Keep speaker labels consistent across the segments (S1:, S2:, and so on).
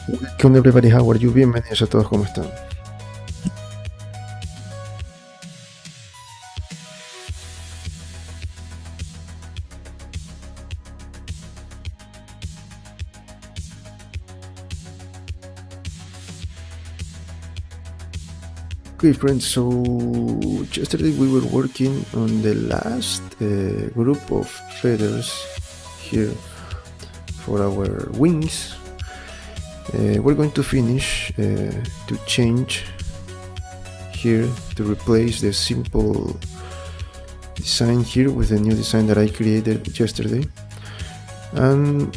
S1: ¿Qué onda, everybody? How are you? Bienvenidos a todos, ¿cómo están? Okay, friends, so yesterday we were working on the last group of feathers here for our wings. We're going to finish to change here to replace the simple design here with the new design that I created yesterday, and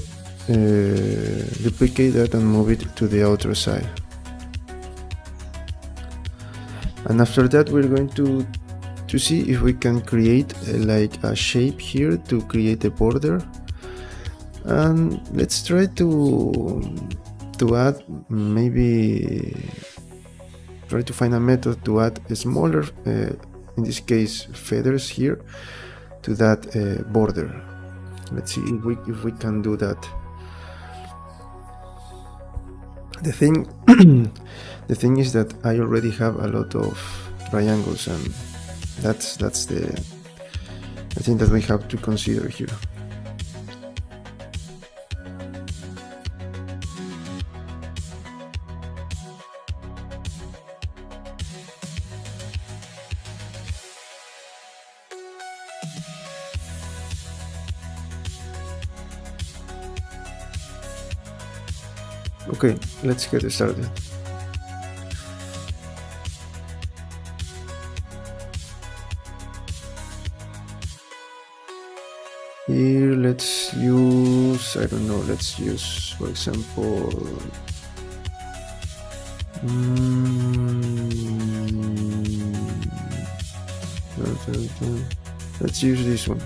S1: duplicate that and move it to the outer side. And after that we're going to see if we can create like a shape here to create a border, and let's try to add, maybe try to find a method to add a smaller in this case feathers here to that border. Let's see if we can do that. The thing the thing is that I already have a lot of triangles, and that's the thing that we have to consider here. Okay, let's get started. Here, let's use, I don't know, let's use, for example, let's use this one.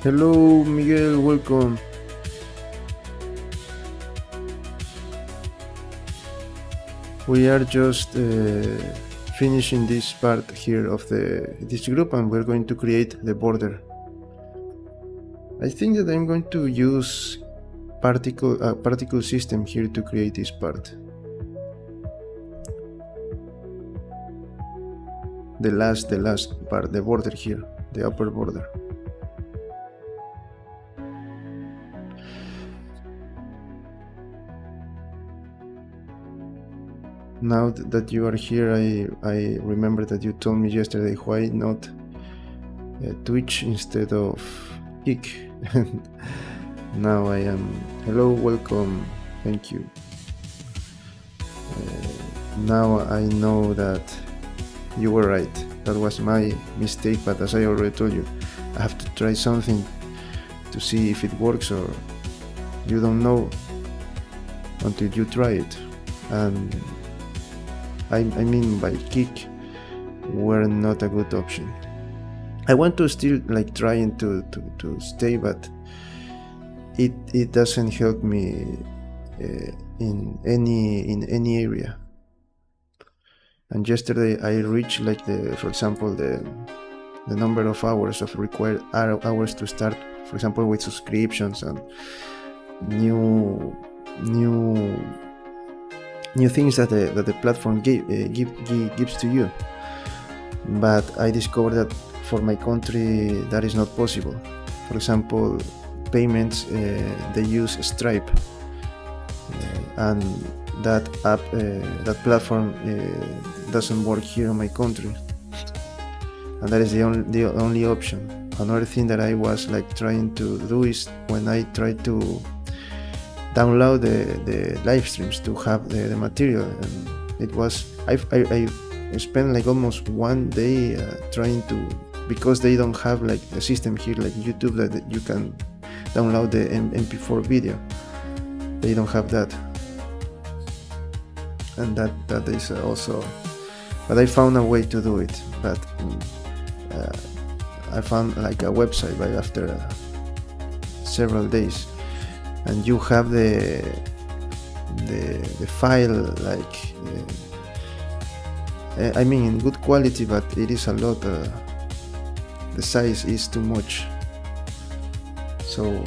S1: Hello, Miguel, welcome. We are just finishing this part here of this group, and we're going to create the border. I think that I'm going to use particle system here to create this part. The last part, the border here, the upper border. Now that you are here, I remember that you told me yesterday why not Twitch instead of Kick. Now I am. Hello, welcome, thank you. Now I know that you were right. That was my mistake, but as I already told you, I have to try something to see if it works, or you don't know until you try it. And I mean by Kick were not a good option. I want to still like trying to stay, but it doesn't help me in any area. And yesterday I reached like for example the number of hours of required hours to start, for example with subscriptions and new things that the platform gives to you. But I discovered that for my country that is not possible. For example, payments, they use Stripe, and that app, that platform doesn't work here in my country, and that is the only option. Another thing that I was like trying to do is when I try to download the live streams to have the material, and it was I spent like almost one day trying to, because they don't have like a system here like YouTube that you can download the MP4 video. They don't have that, and that is also, but I found a way to do it. But I found like a website right after several days, and you have the file like I mean in good quality, but it is a lot, the size is too much. So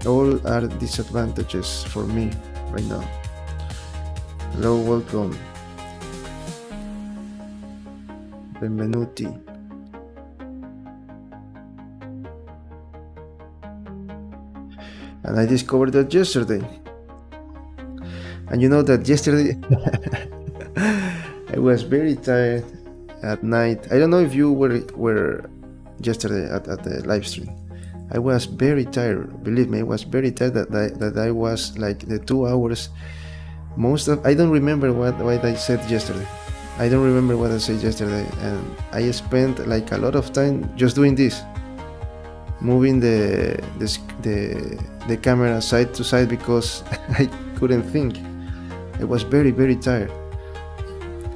S1: all are disadvantages for me right now. Hello, welcome, benvenuti. And I discovered that yesterday. And you know that yesterday I was very tired at night. I don't know if you were yesterday at the live stream. I was very tired. Believe me, I was very tired that I was like the 2 hours. I don't remember what I said yesterday. I don't remember what I said yesterday, and I spent like a lot of time just doing this, moving the camera side to side because I couldn't think. I was very tired,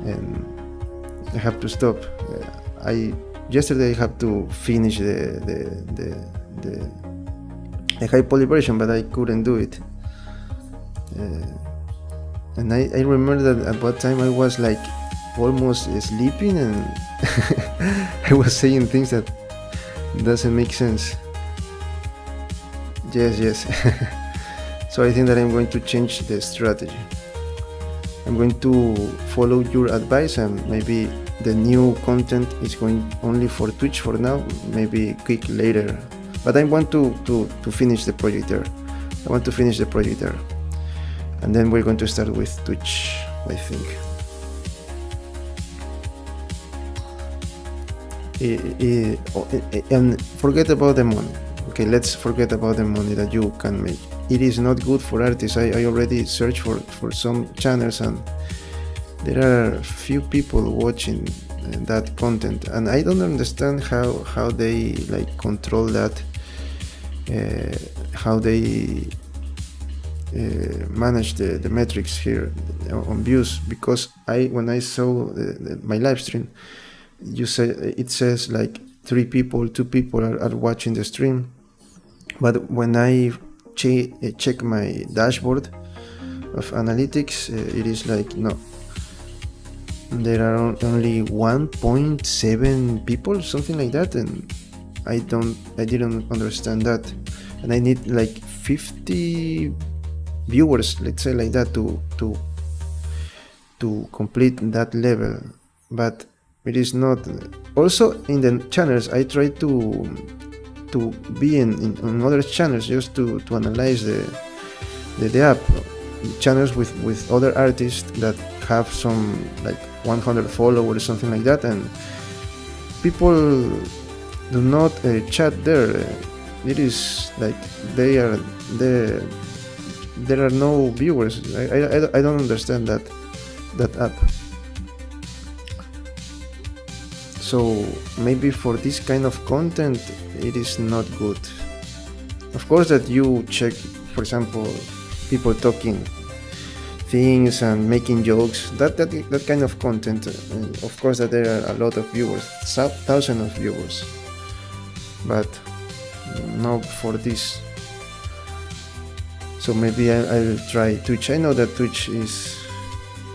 S1: and I have to stop. Yesterday I have to finish the high poly version, but I couldn't do it. And I remember that at that time I was like almost sleeping, and I was saying things that doesn't make sense. Yes. So I think that I'm going to change the strategy. I'm going to follow your advice, and maybe the new content is going only for Twitch for now, maybe Quick later. But I want to finish the project there. I want to finish the project there, and then we're going to start with Twitch, I think. And forget about the money. Okay, let's forget about the money that you can make. It is not good for artists. I already searched for some channels, and there are few people watching that content, and I don't understand how they like control that, how they manage the metrics here on views, because when I saw my live stream, it says like 2 people are watching the stream, But when I check my dashboard of analytics, it is like no, there are only 1.7 people, something like that, and I didn't understand that, and I need like 50 viewers, let's say like that, to complete that level. But it is not. Also in the channels, I try to be in other channels just to analyze the app, channels with other artists that have some like 100 followers, something like that, and people do not chat there. It is like they are there. There are no viewers. I don't understand that app. So maybe for this kind of content, it is not good. Of course, that you check, for example, people talking things and making jokes. That kind of content. Of course, that there are a lot of viewers, thousands of viewers, but not for this. So maybe I'll try Twitch. I know that Twitch is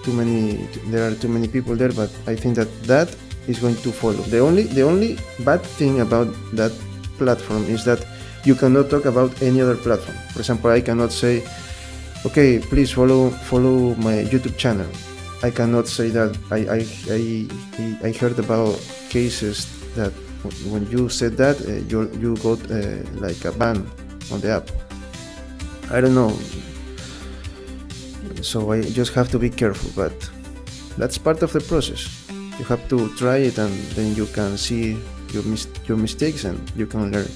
S1: too many. There are too many people there, but I think that is going to follow. The only bad thing about that platform is that you cannot talk about any other platform. For example, I cannot say, okay, please follow my YouTube channel. I cannot say that. I heard about cases that when you said that, you got like a ban on the app. I don't know. So I just have to be careful, but that's part of the process. You have to try it, and then you can see your mistakes, and you can learn.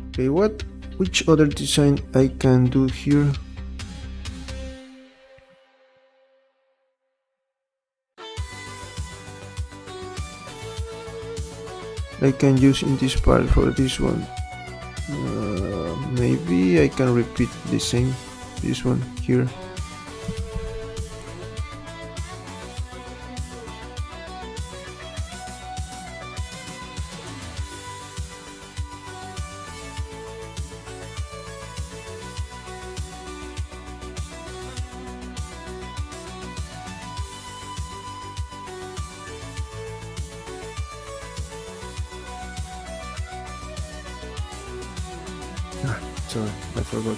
S1: Okay, which other design I can do here? I can use in this part for this one. Maybe I can repeat the same, this one here. Sorry, I forgot.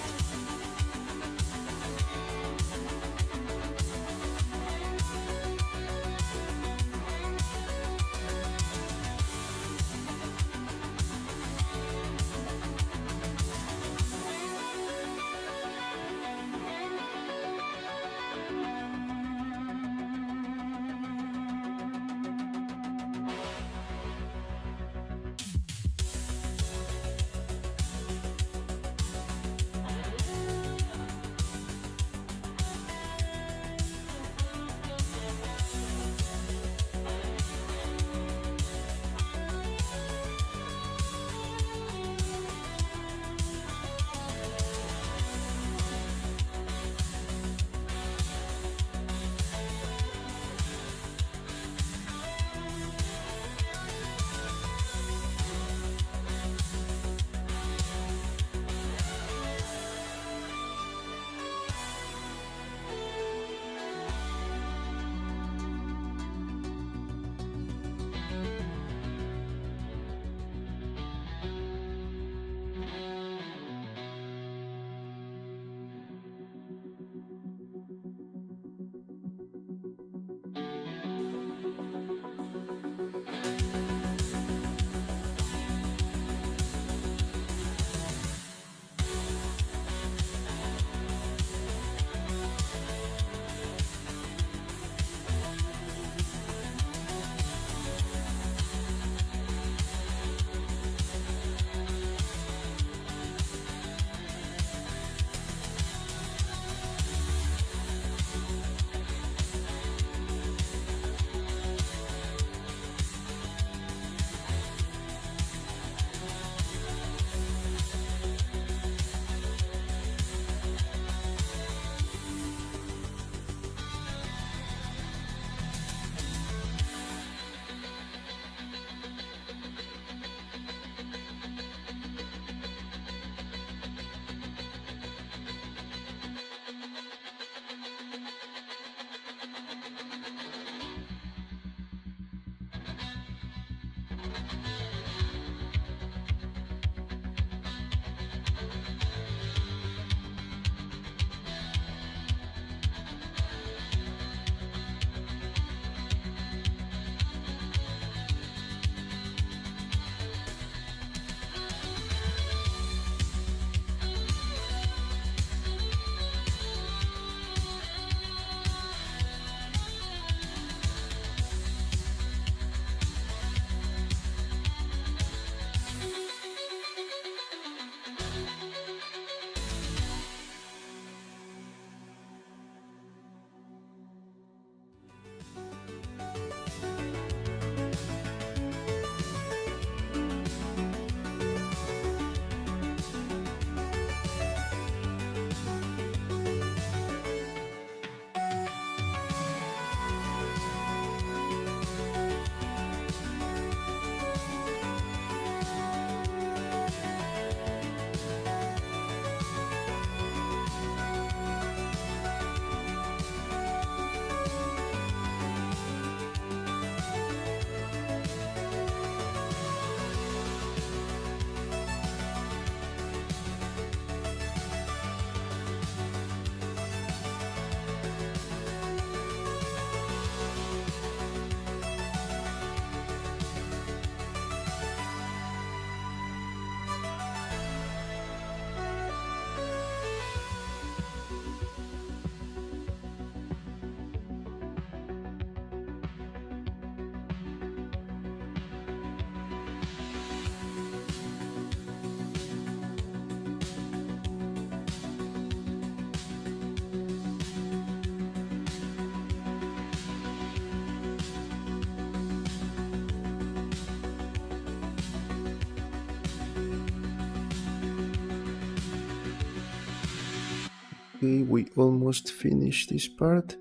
S1: Okay, we almost finished this part.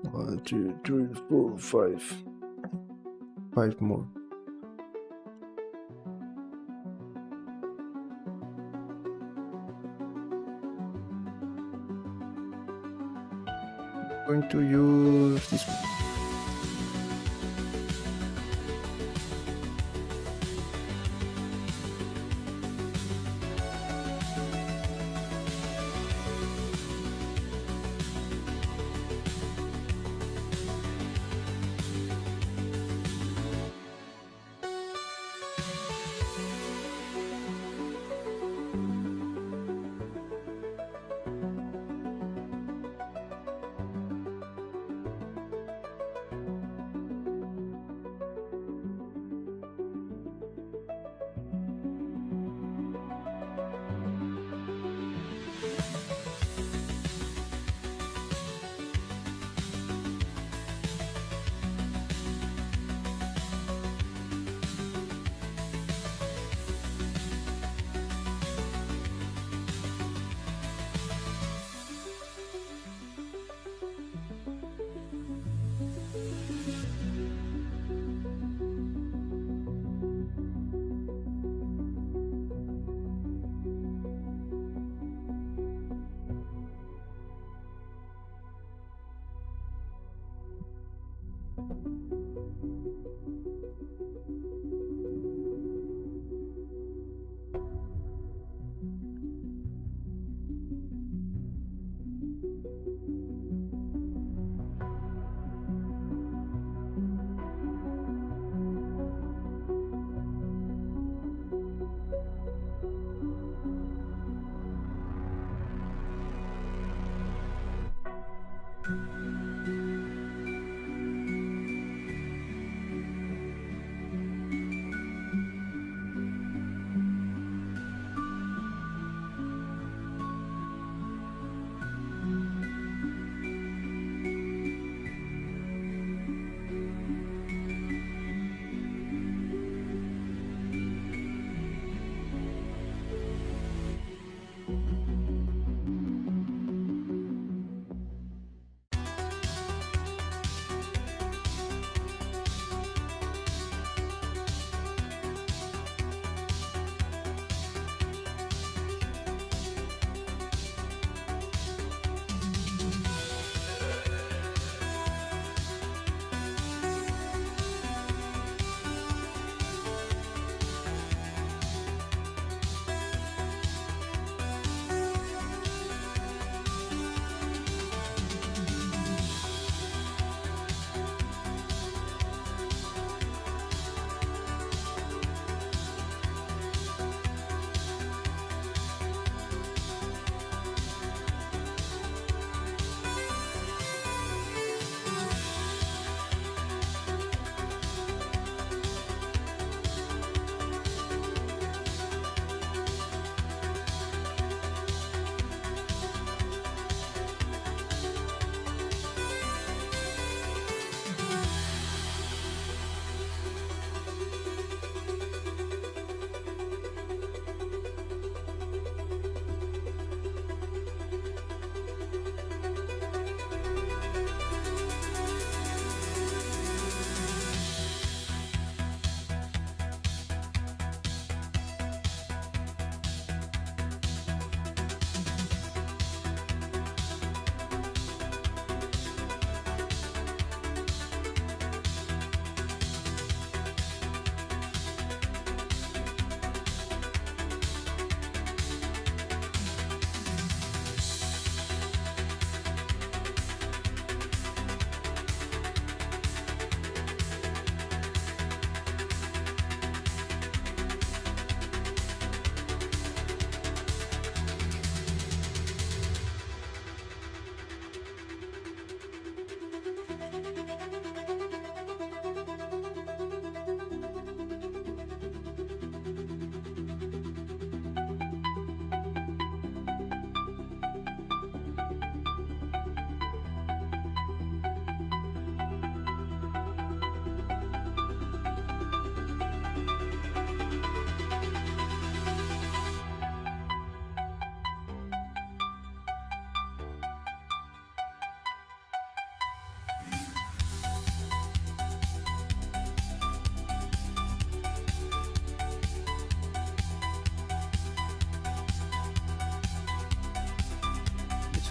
S1: 1, 2, 3, 4, 5. 5 more. Going to use this one.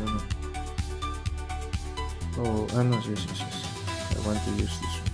S1: no. Oh, no, yes, yes, yes. I want to use this one.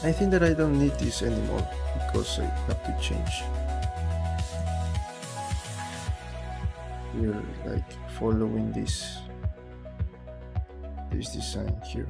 S1: I think that I don't need this anymore because I have to change here, like following this design here.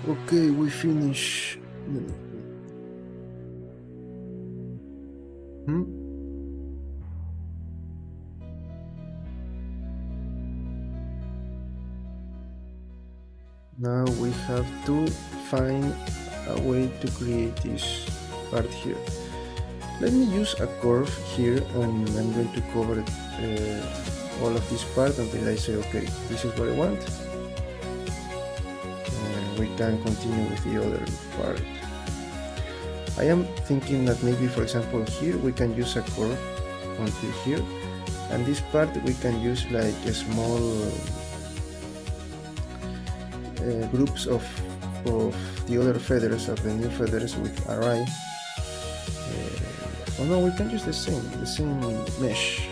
S1: Okay, we finish. Hmm? Now we have to find a way to create this part here. Let me use a curve here, and I'm going to cover all of this part until I say, okay, this is what I want. We can continue with the other part. I am thinking that maybe, for example, here we can use a curve until here, and this part we can use like a small groups of the other feathers, of the new feathers with array. Oh no, we can use the same mesh.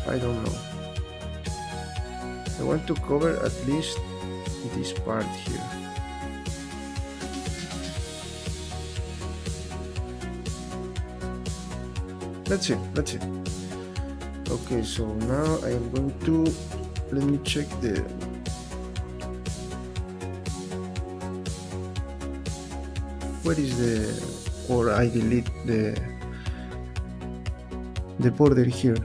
S1: I don't know. I want to cover at least this part here. That's it. Okay, so now I am going to, let me check where is or I delete the border here.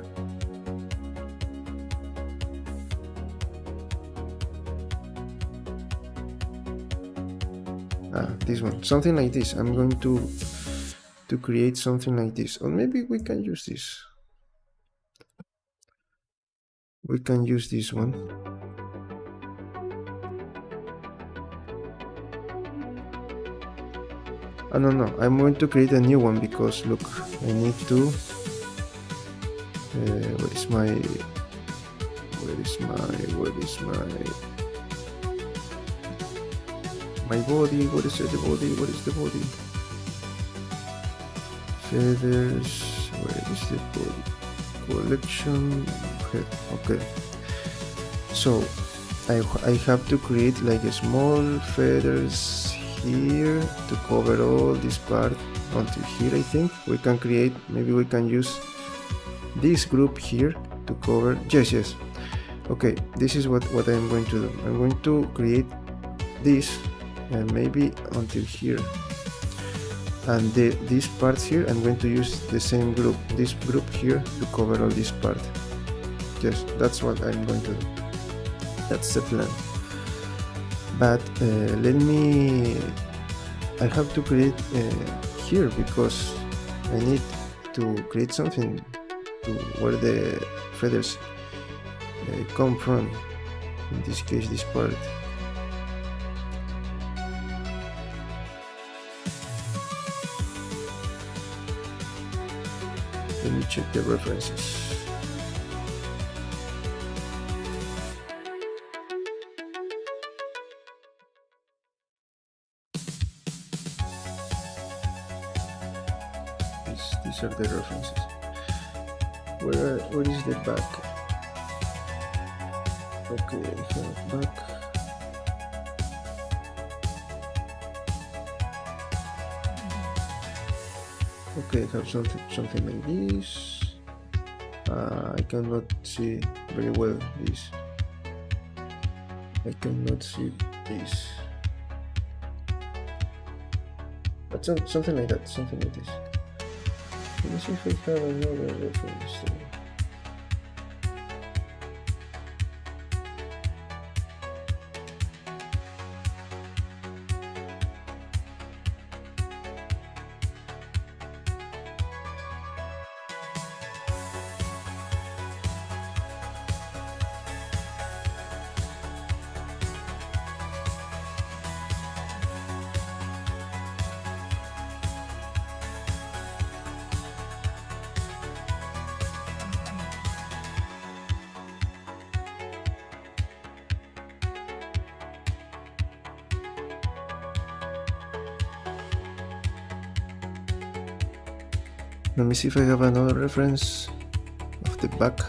S1: This one, something like this. I'm going to create something like this, or maybe we can use this. We can use this one. Oh no, I'm going to create a new one because look, I need to where is my body? What is the body? Feathers, where is the body? Collection head. Okay, so I have to create like a small feathers here to cover all this part until here. I think we can create, maybe we can use this group here to cover. Yes. Okay, this is what I'm going to do. I'm going to create this and maybe until here, and these parts here I'm going to use the same group, this group here, to cover all this part. Yes, that's what I'm going to do. That's the plan. But I have to create here because I need to create something to where the feathers come from. In this case, this part. Let me check the references. These are the references. Where is the back? Okay, I have back. Okay, I have something like this. I cannot see very well this. I cannot see this. But something like that, something like this. Let me see if I have another reference. Let me see if I have another reference of the back.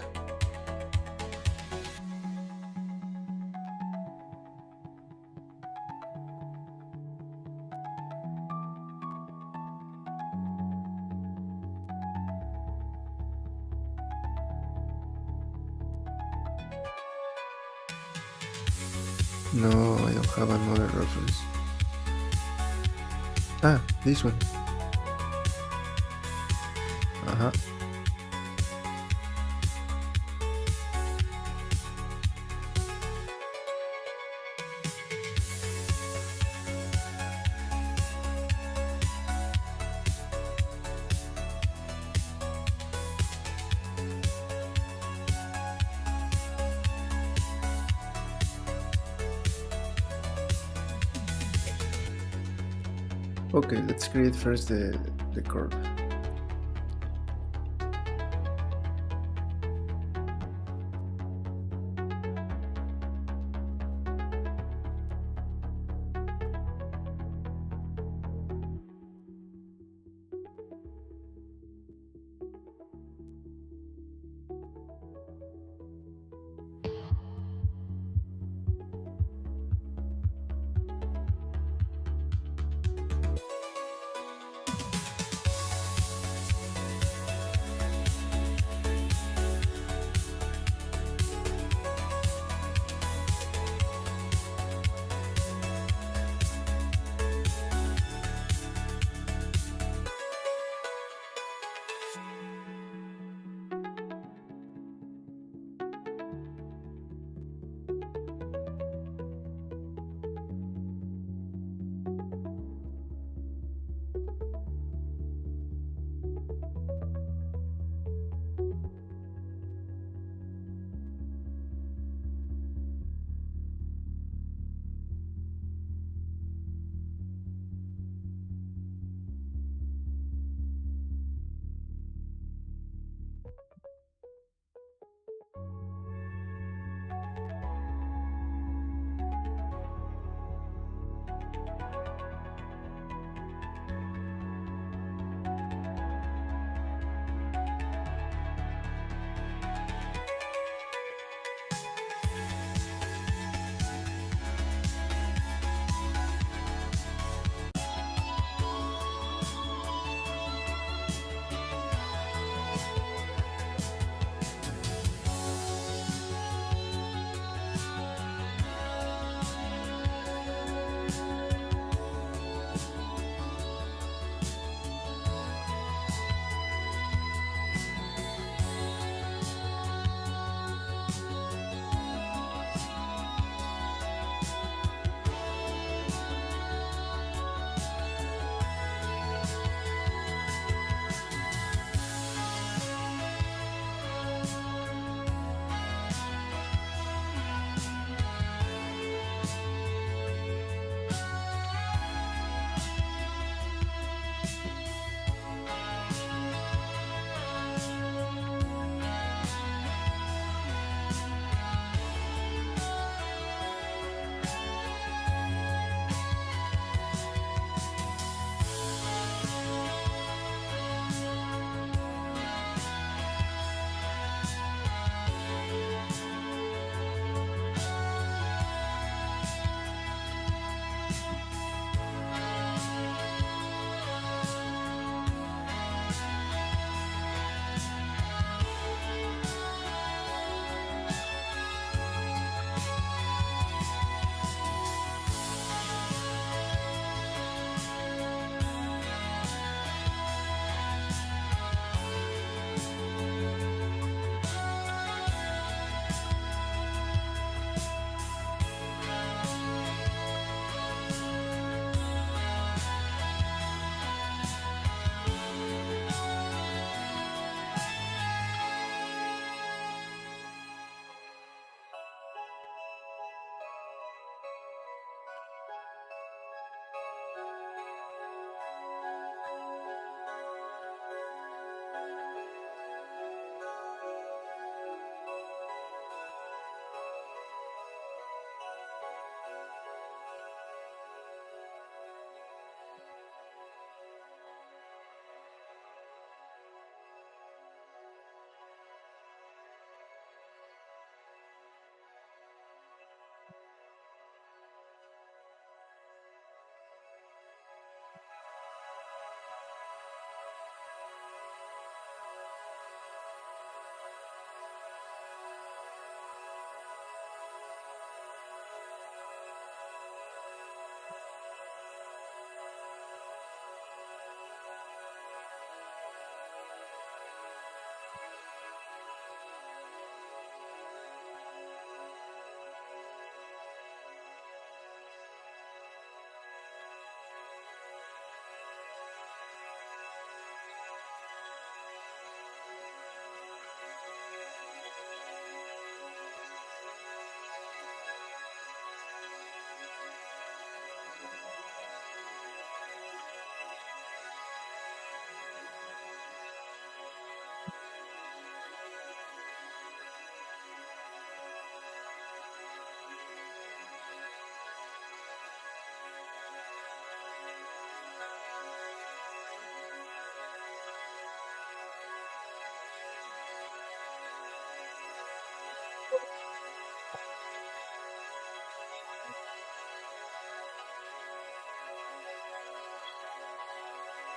S1: No, I don't have another reference. Ah, this one. Uh-huh. Okay, let's create first the curve.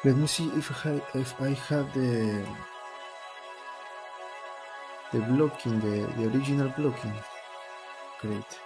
S1: Let me see if I have the blocking, the original blocking. Great.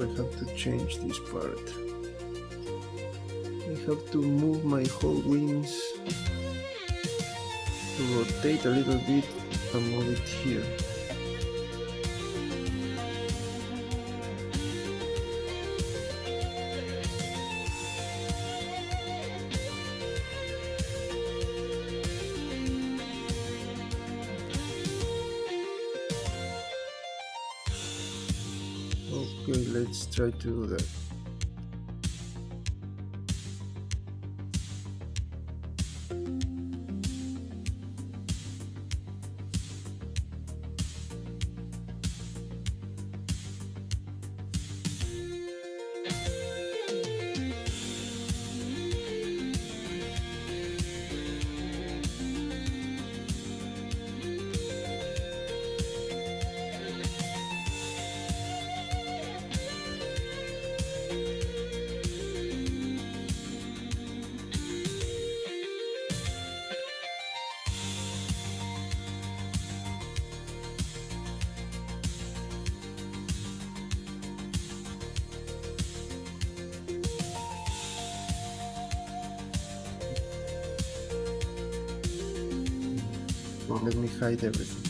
S1: I have to change this part. I have to move my whole wings to rotate a little bit and move it here. Okay, let's try to do that. Well, let me hide everything.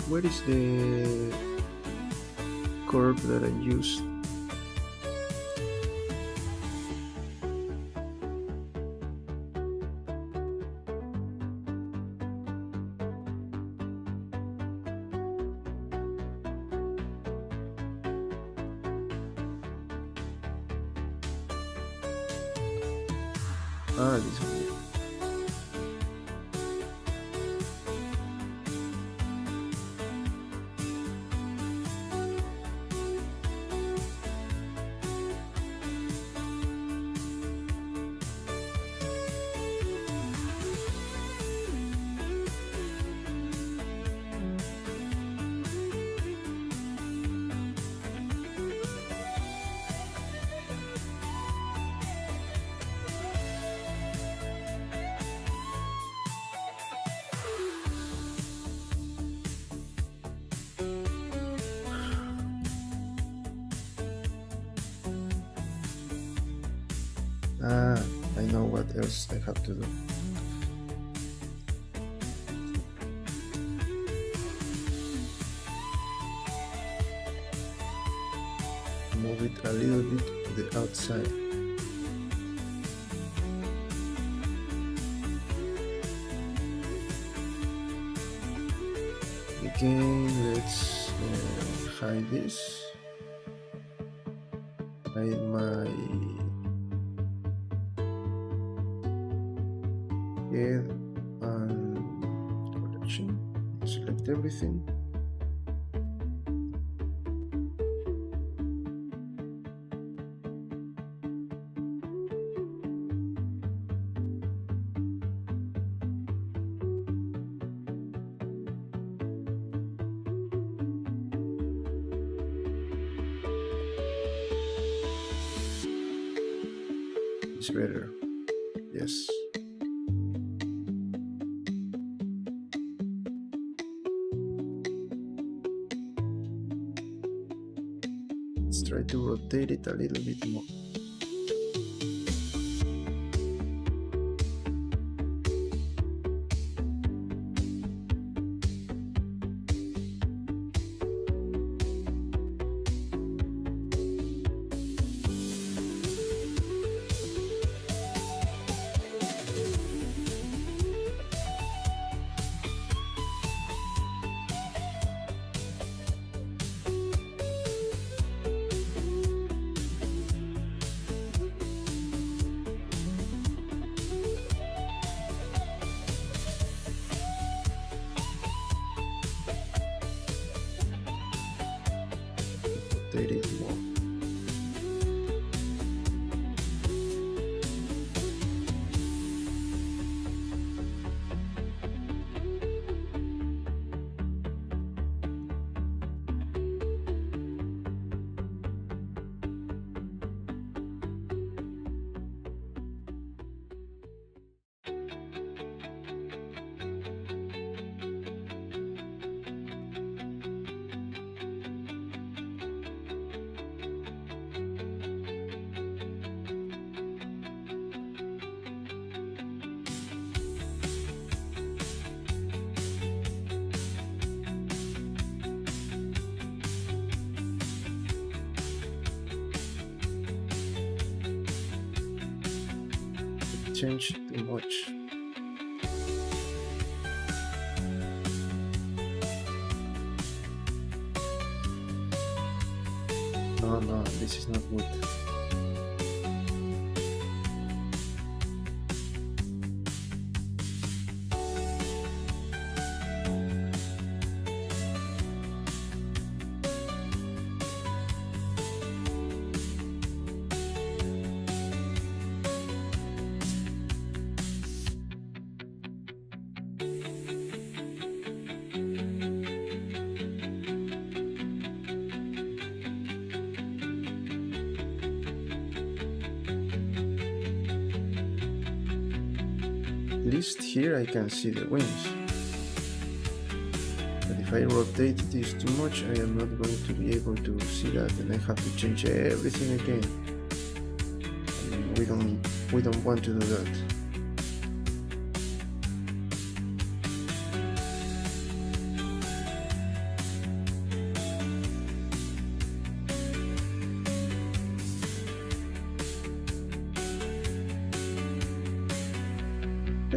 S1: where is the curve that I used? Ah, this one. Ah, I know what else I have to do. Move it a little bit to the outside. Again, let's hide this. Hide my head and collection. Select everything. It's better. Yes. Let's try to rotate it a little bit more. Rotate it more. Change too much. No, this is not good. At least here I can see the wings. But if I rotate this too much, I am not going to be able to see that, and I have to change everything again. And we don't want to do that.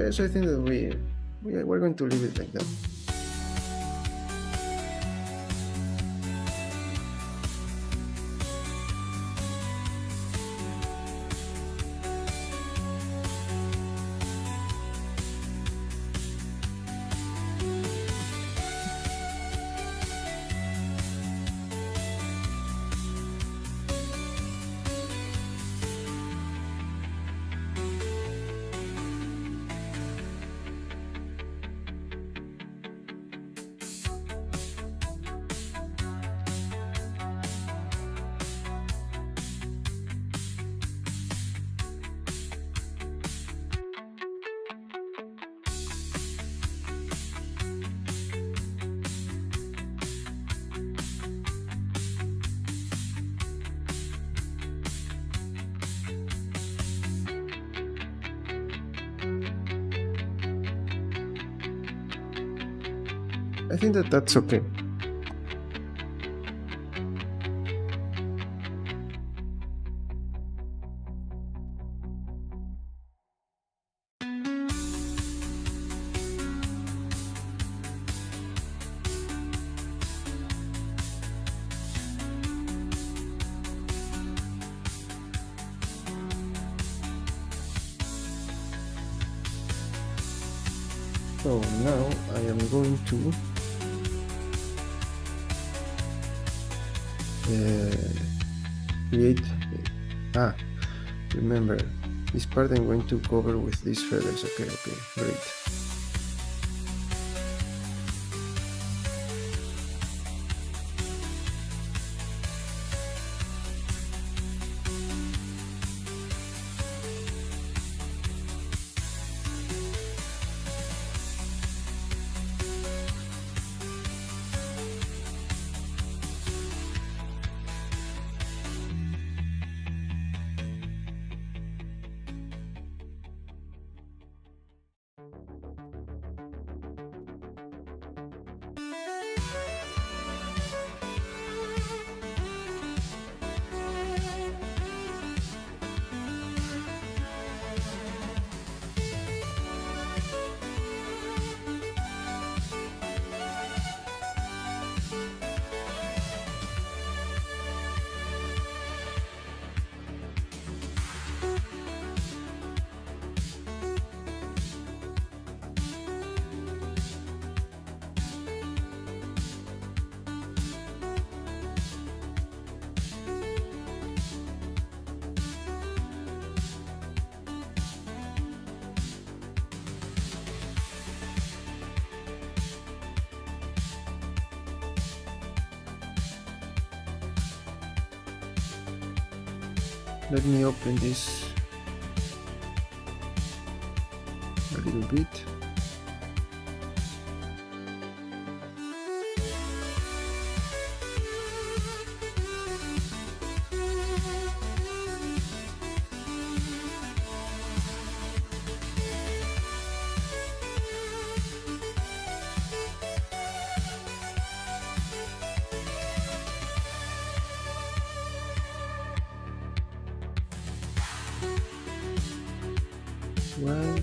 S1: So I think that we're going to leave it like that. I think that that's okay. So now I am going to create. Remember, this part I'm going to cover with these feathers. Okay, great. Let me open this a little bit. Well,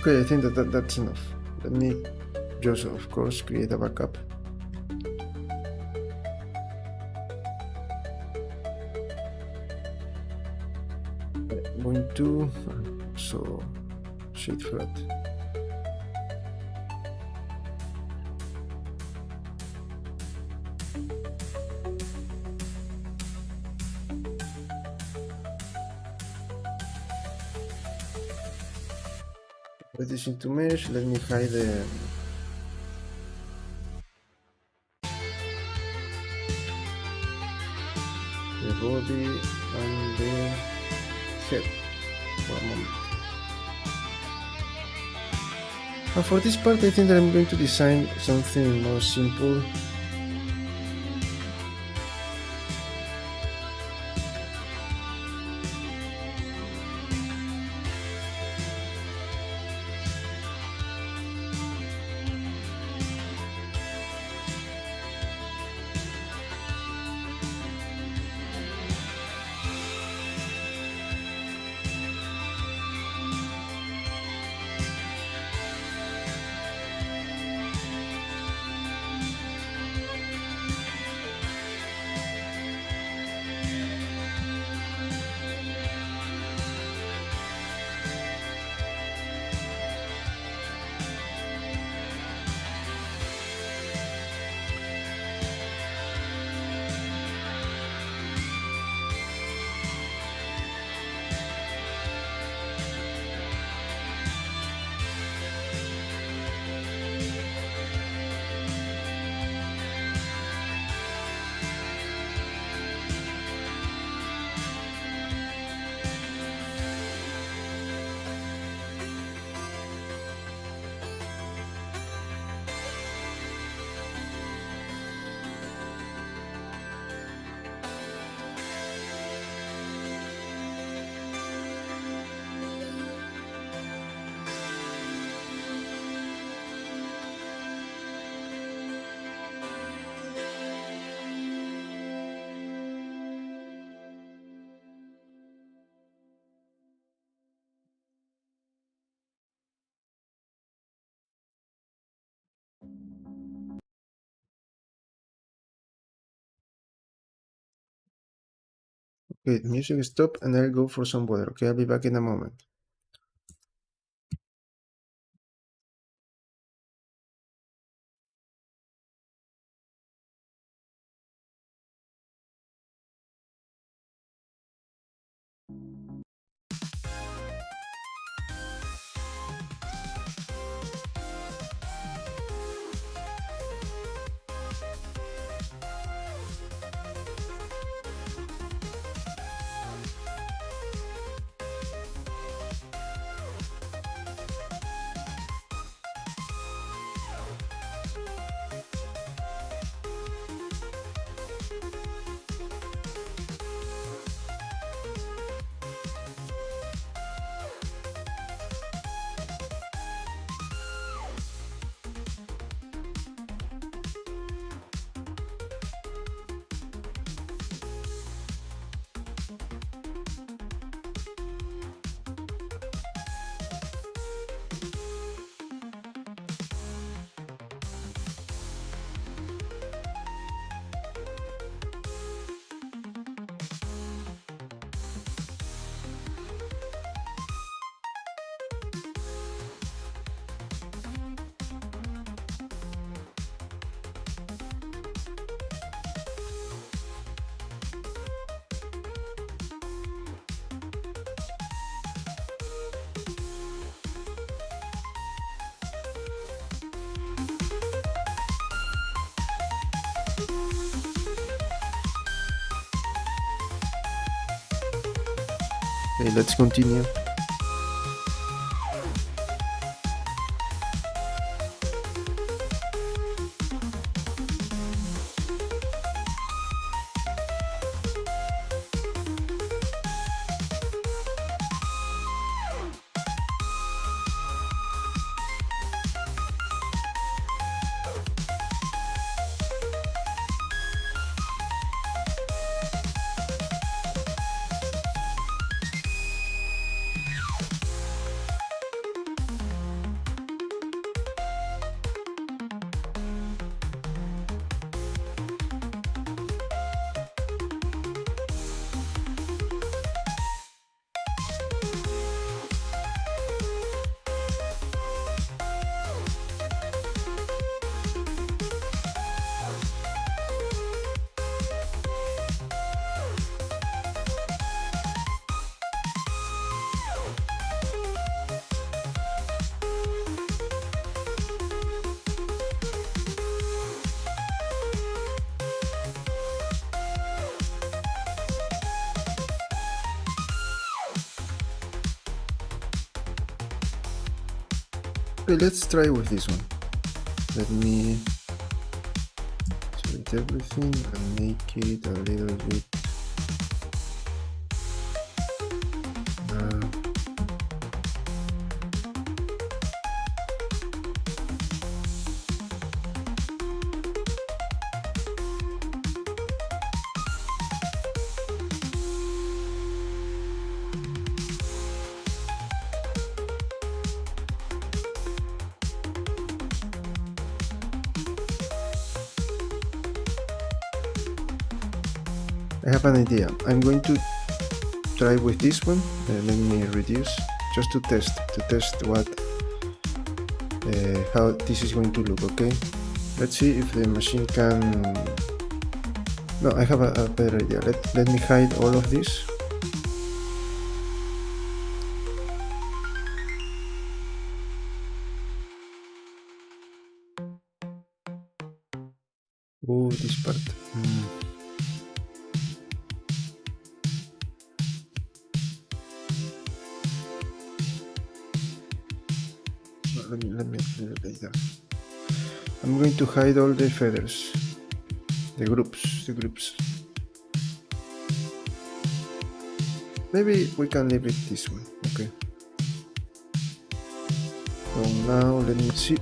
S1: Okay, I think that's enough. Let me just, of course, create a backup. I'm going to so shade flat. Put this into mesh. Let me hide the body and the head for a moment. And for this part, I think that I'm going to design something more simple. Okay, the music stop and I'll go for some water. Okay, I'll be back in a moment. Okay, let's continue. Okay, let's try with this one. Let me select everything and make it a little bit I have an idea. I'm going to try with this one. Let me reduce just to test what how this is going to look. Okay, let's see if the machine can. No, I have a better idea. Let me hide all of this. Oh, this part. Let me leave it like that. I'm going to hide all the feathers, the groups. Maybe we can leave it this way. Okay. So now let me see.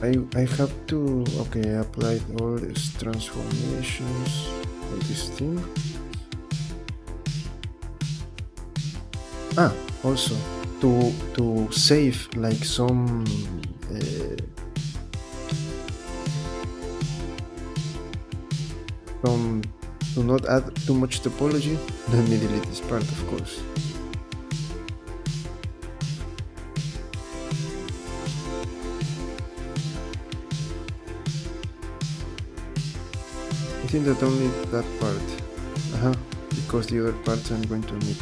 S1: I have to apply all these transformations for this thing. Also to save like some to not add too much topology. Let me delete this part, of course. I think that only that part. Because the other parts I'm going to omit.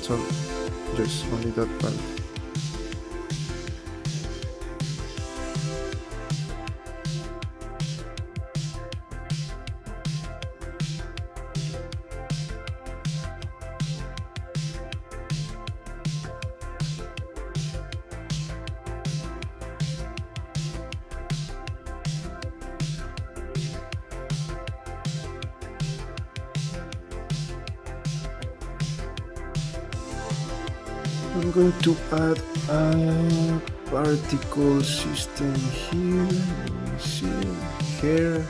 S1: So just only that part. I'm going to add a particle system here. Let me see. Here.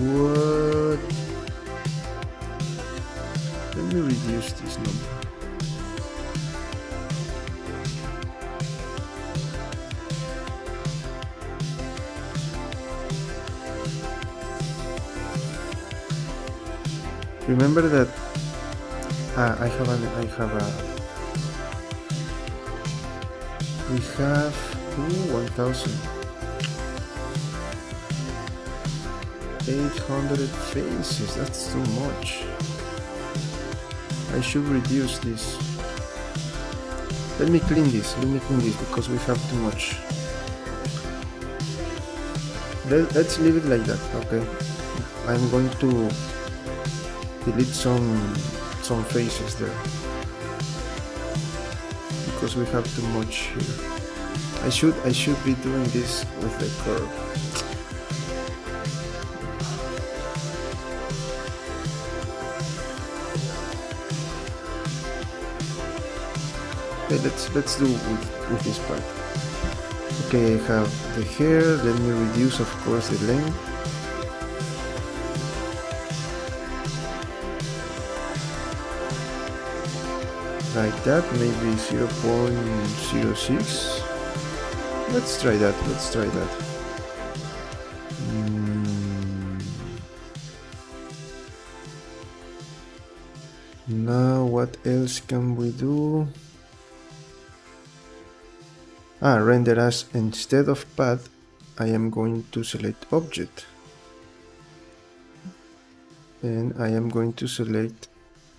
S1: What? Let me reduce this number. Remember that we have 1,800 faces. That's too much. I should reduce this. Let me clean this because we have too much. Let's leave it like that. Okay, I'm going to delete some faces there because we have too much here. I should be doing this with the curve. Okay, let's do with this part. Okay, I have the hair. Let me reduce, of course, the length. Like that, maybe 0.06. Let's try that. Now what else can we do? Render as instead of path, I am going to select object. And I am going to select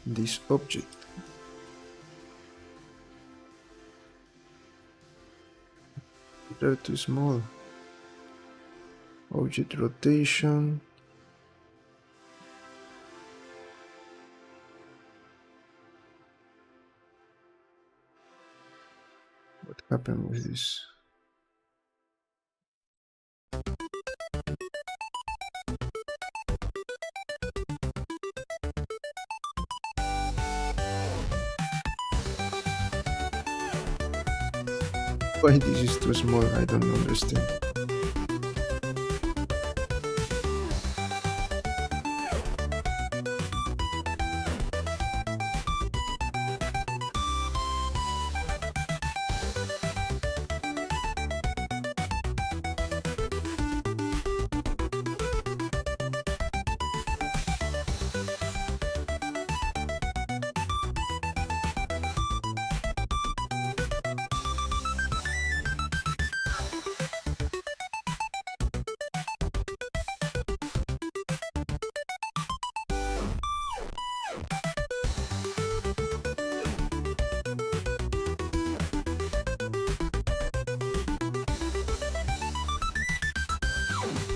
S1: this object. They're too small. Object rotation. What happened with this? Why this is too small, I don't understand.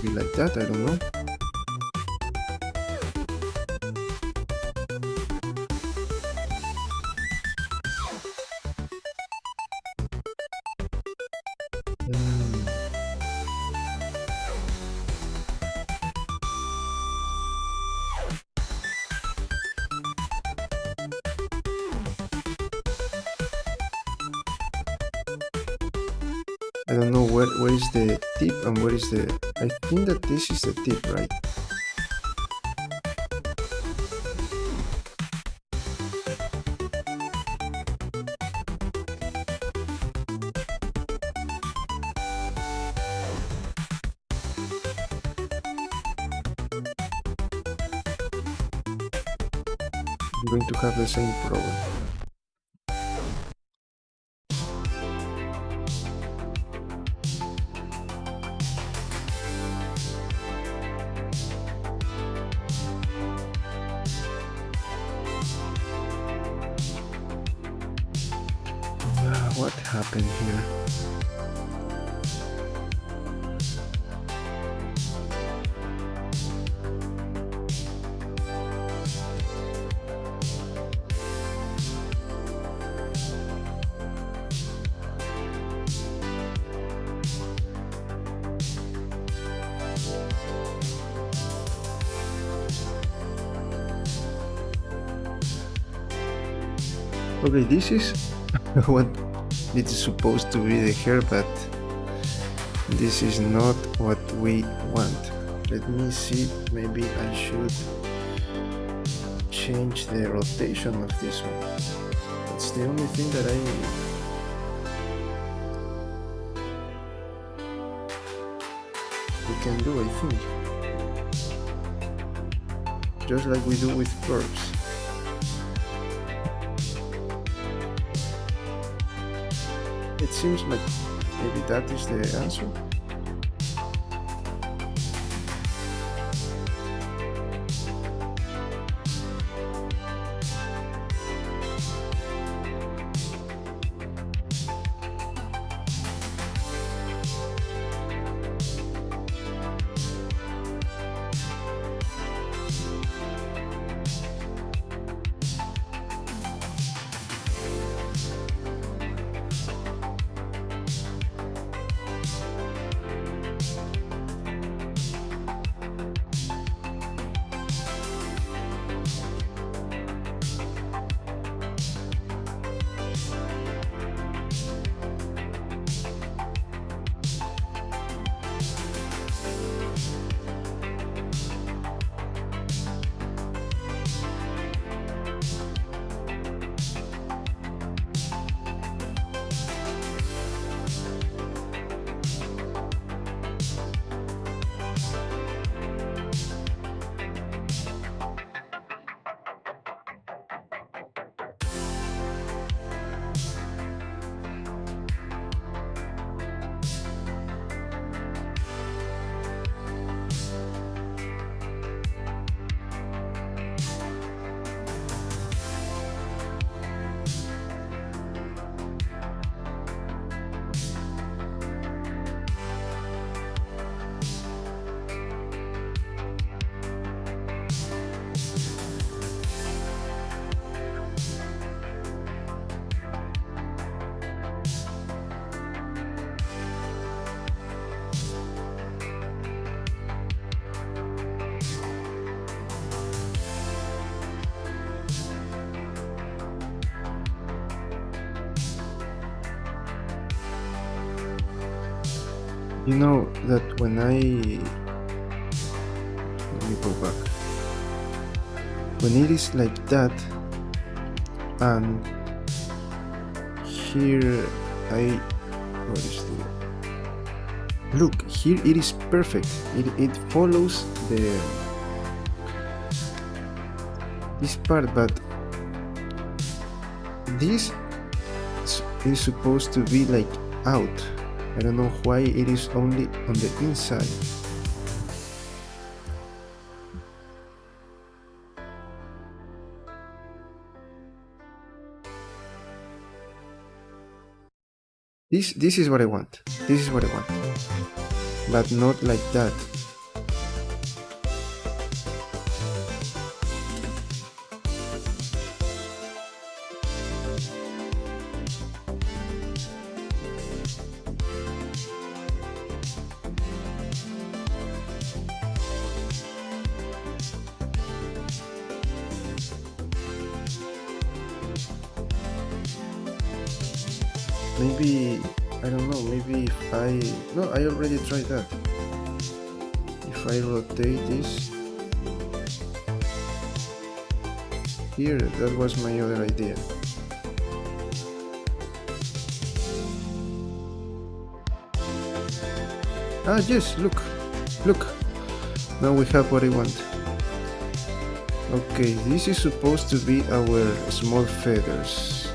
S1: Be like that, I don't know. I don't know where is the tip and where is the... I think that this is the tip, right? I'm going to have the same problem. What happened here? Okay, this is what it is supposed to be the hair, but this is not what we want. Let me see, maybe I should change the rotation of this one. That's the only thing that we can do, I think. Just like we do with curves. It seems like maybe that is the answer. You know that when let me go back. When it is like that, and here what is the, look, here it is perfect. It follows this part, but this is supposed to be like out. I don't know why it is only on the inside. This is what I want. This is what I want. But not like that. Maybe, I don't know, maybe if no, I already tried that. If I rotate this here, that was my other idea. Ah, yes, look. Now we have what I want. Okay, this is supposed to be our small feathers.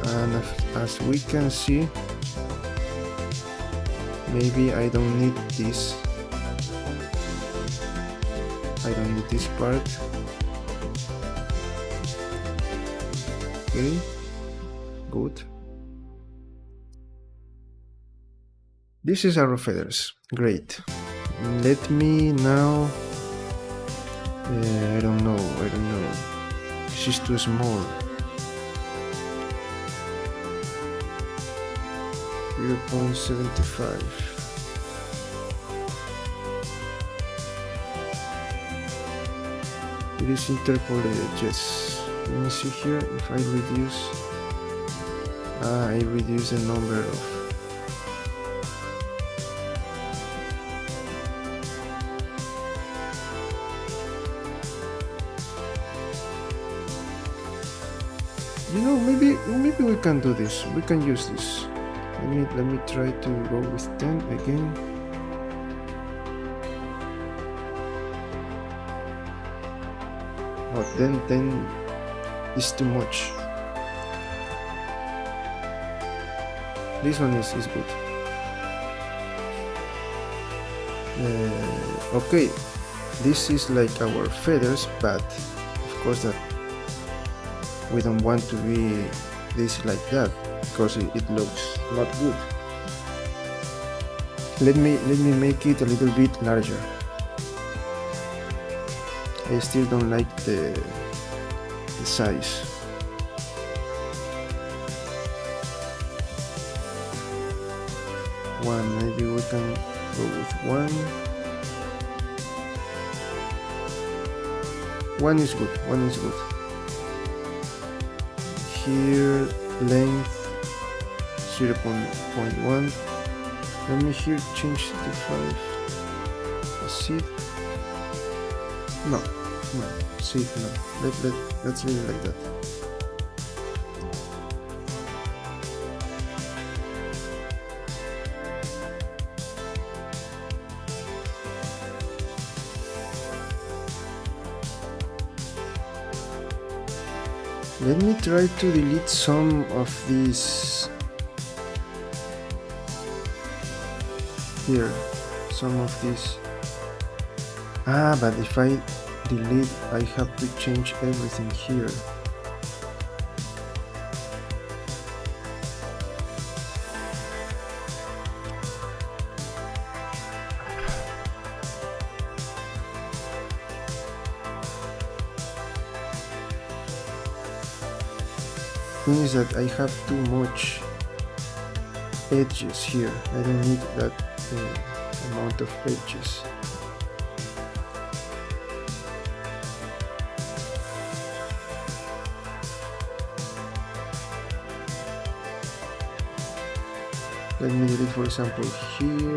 S1: And as we can see, maybe I don't need this. I don't need this part. Okay, good. This is our feathers. Great. Let me now. I don't know. This is too small. 0.75. It is interpolated, yes. Let me see here if I reduce. I reduce the number of. You know, maybe we can do this. We can use this. Let me try to go with 10 again. Oh, 10 is too much. This one is good. Okay, this is like our feathers, but of course that we don't want to be this like that, because it looks not good. Let me make it a little bit larger. I still don't like the size. One, maybe we can go with one. One is good. Here, length 0.1. Let me here change to 5. See? No. See, no. Let's leave it like that. Let me try to delete some of these here, some of these. But if I delete, I have to change everything here. Thing is that I have too much edges here. I don't need that amount of edges. Let me delete, for example, here.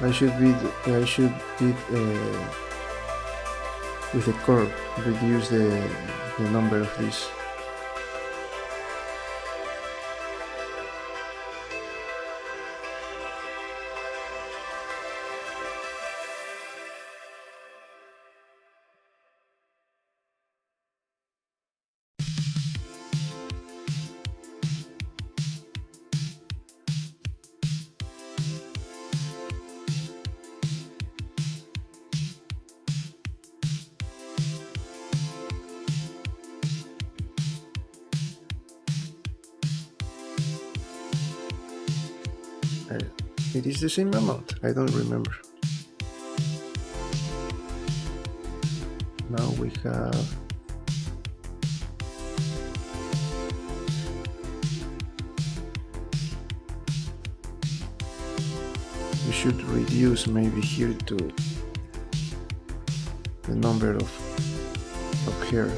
S1: I should be with the curve reduce the number of these. It is the same amount, I don't remember. Now we have we should reduce maybe here to the number of hair.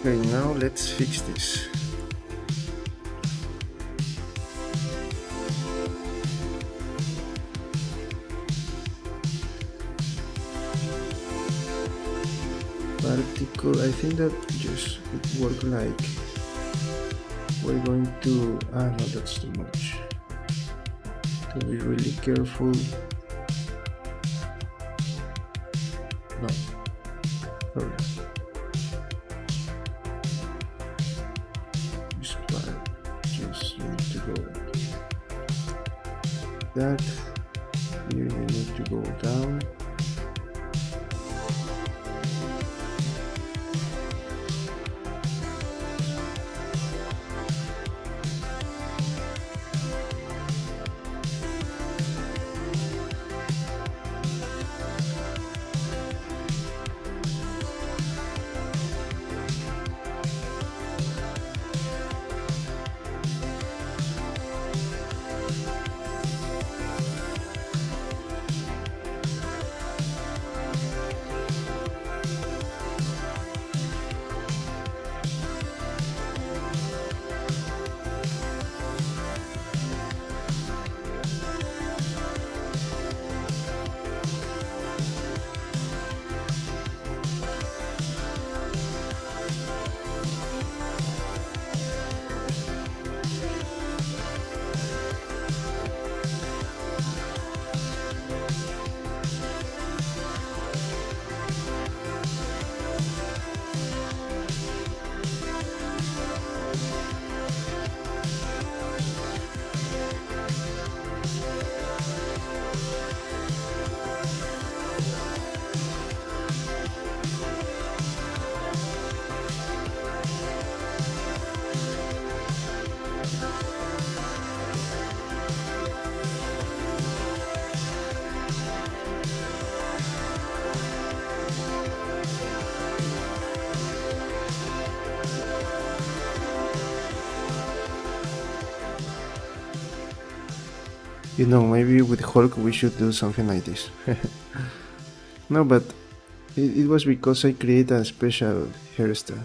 S1: Okay, now let's fix this. Particle, I think that just would work like we're going to, no, that's too much. To be really careful. No, sorry. This part just need to go that. Here you need to go down. You know, maybe with Hulk we should do something like this. No, but it was because I created a special hairstyle.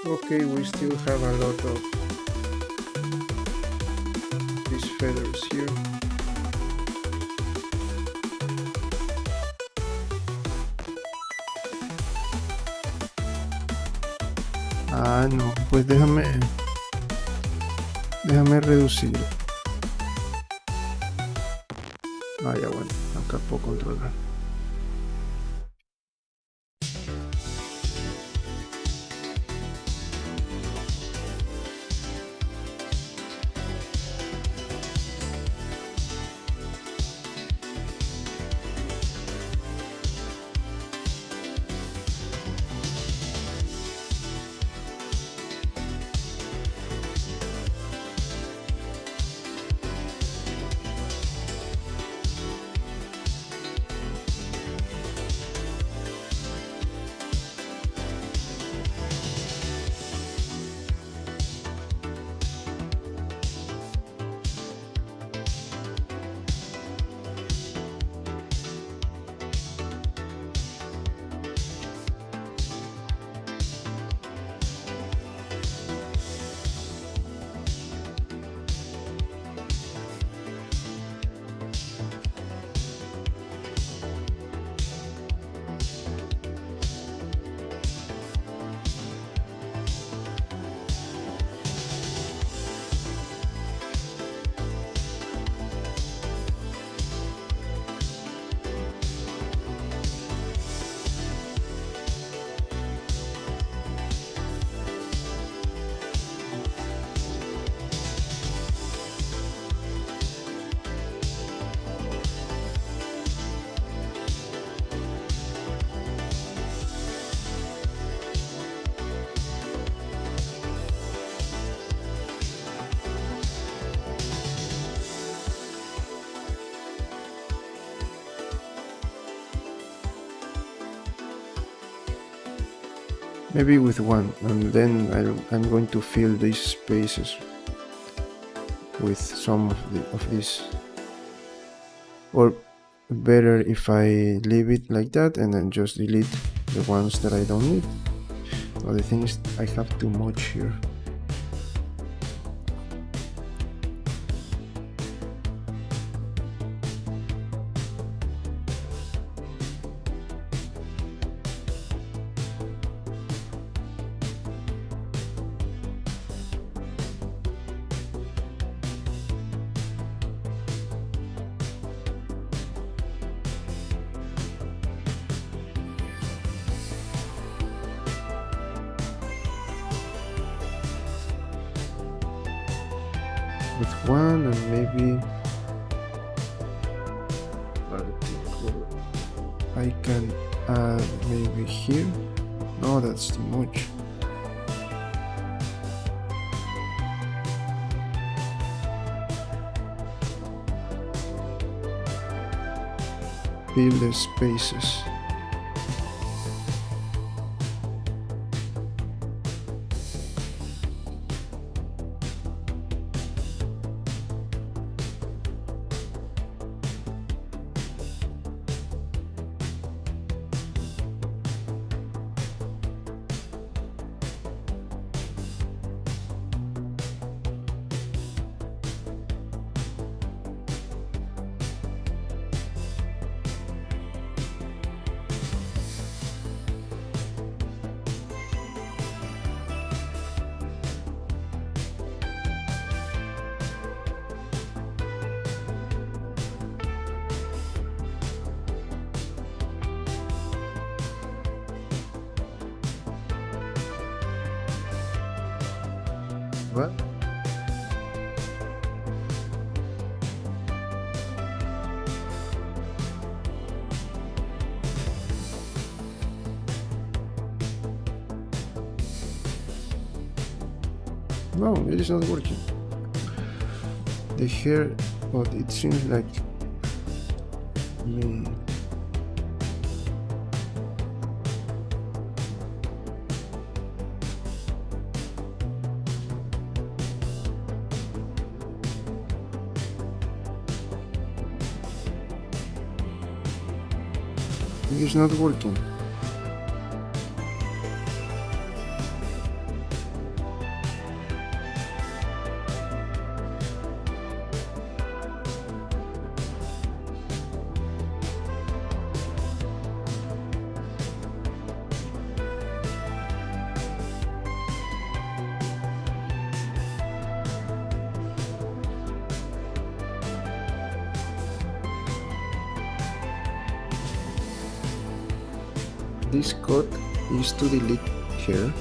S1: Okay, we still have a lot of these feathers here. Ah, no, pues déjame reducir. Ah, ya bueno, acá puedo controlar. Maybe with one, and then I'm going to fill these spaces with some of these. Or better if I leave it like that and then just delete the ones that I don't need. Well, the thing is, I have too much here. With one and maybe I can add maybe here. No, that's too much. Fill the spaces. What? No, it is not working. The hair, but it seems like me. It is not working. this code is to delete here.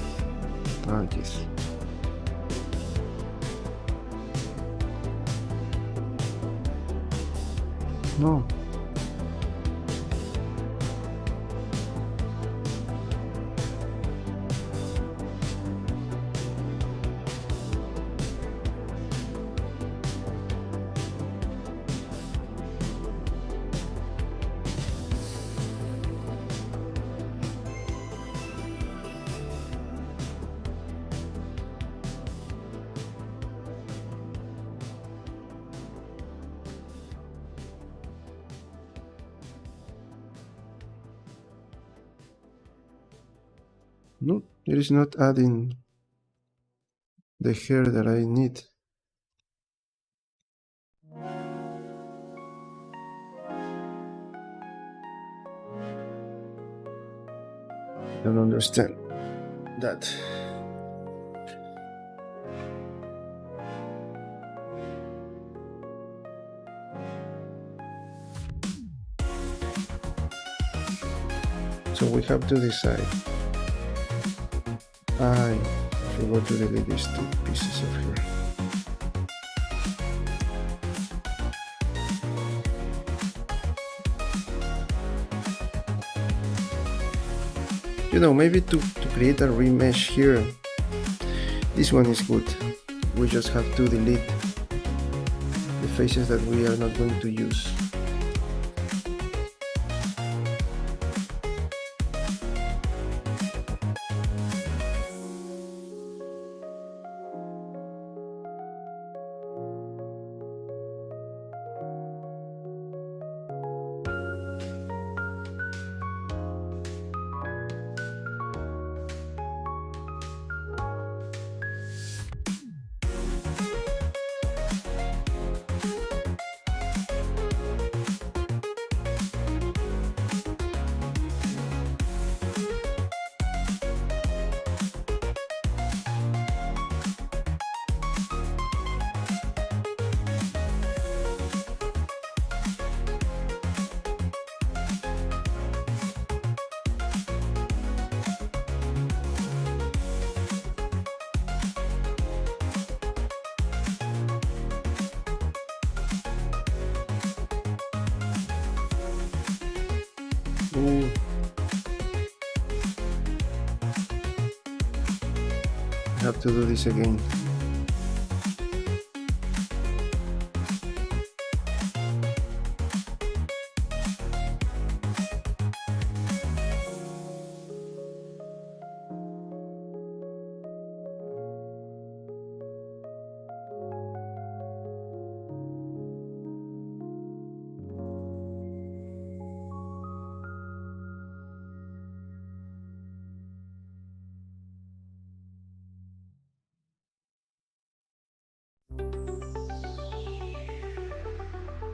S1: Ah, yes. No. No, it is not adding the hair that I need. I don't understand that. So we have to decide. I forgot to delete these two pieces of hair. You know, maybe to create a remesh here, this one is good. We just have to delete the faces that we are not going to use. Ooh. I have to do this again.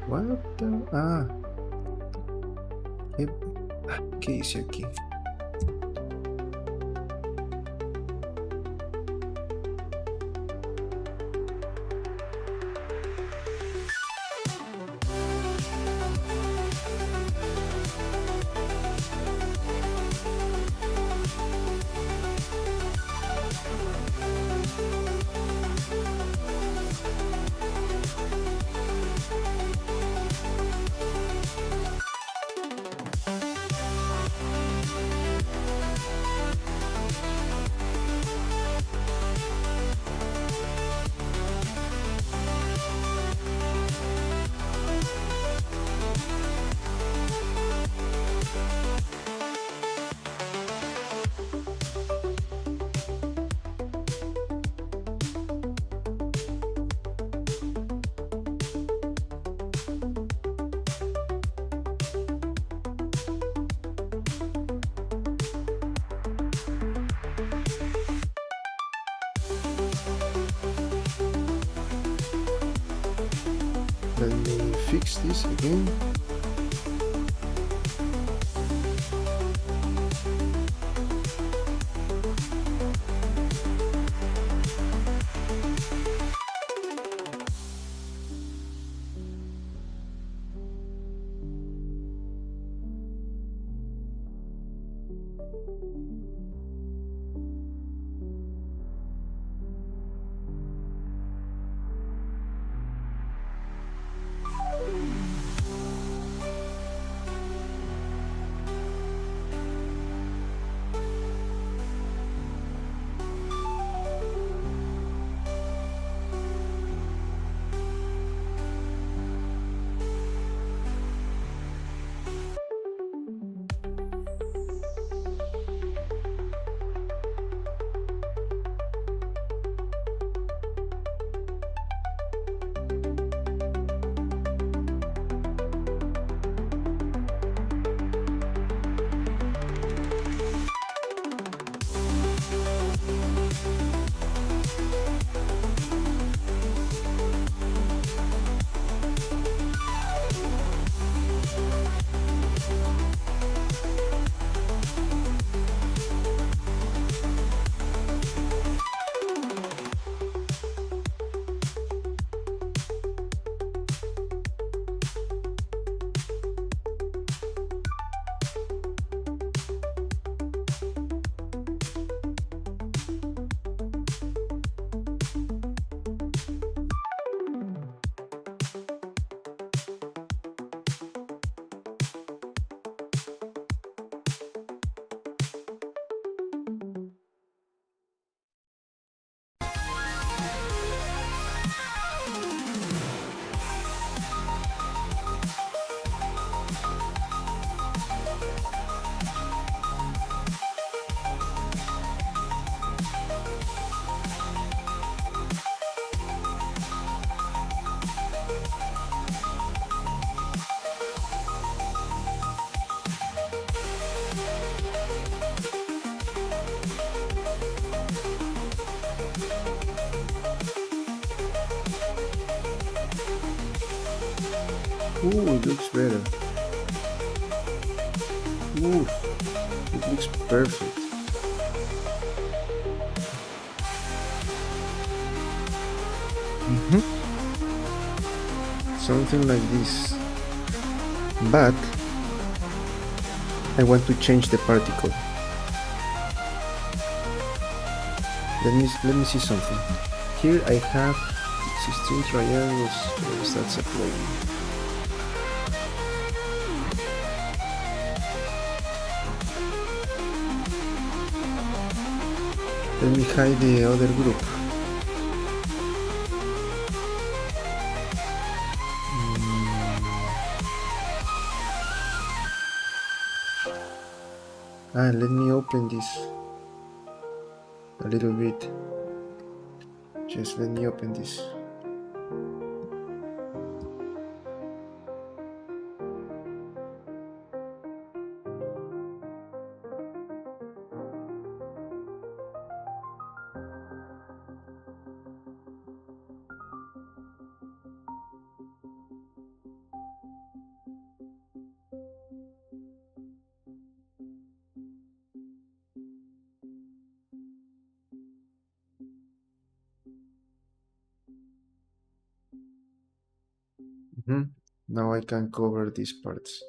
S1: What the? ¿Qué hice aquí? Let me fix this again. Ooh, it looks better. Ooh, it looks perfect. Something like this. But I want to change the particle. Let me see something. Here I have 16 triangles. That's a plane. Let me hide the other group. Let me open this a little bit. Just let me open this. Now I can cover these parts.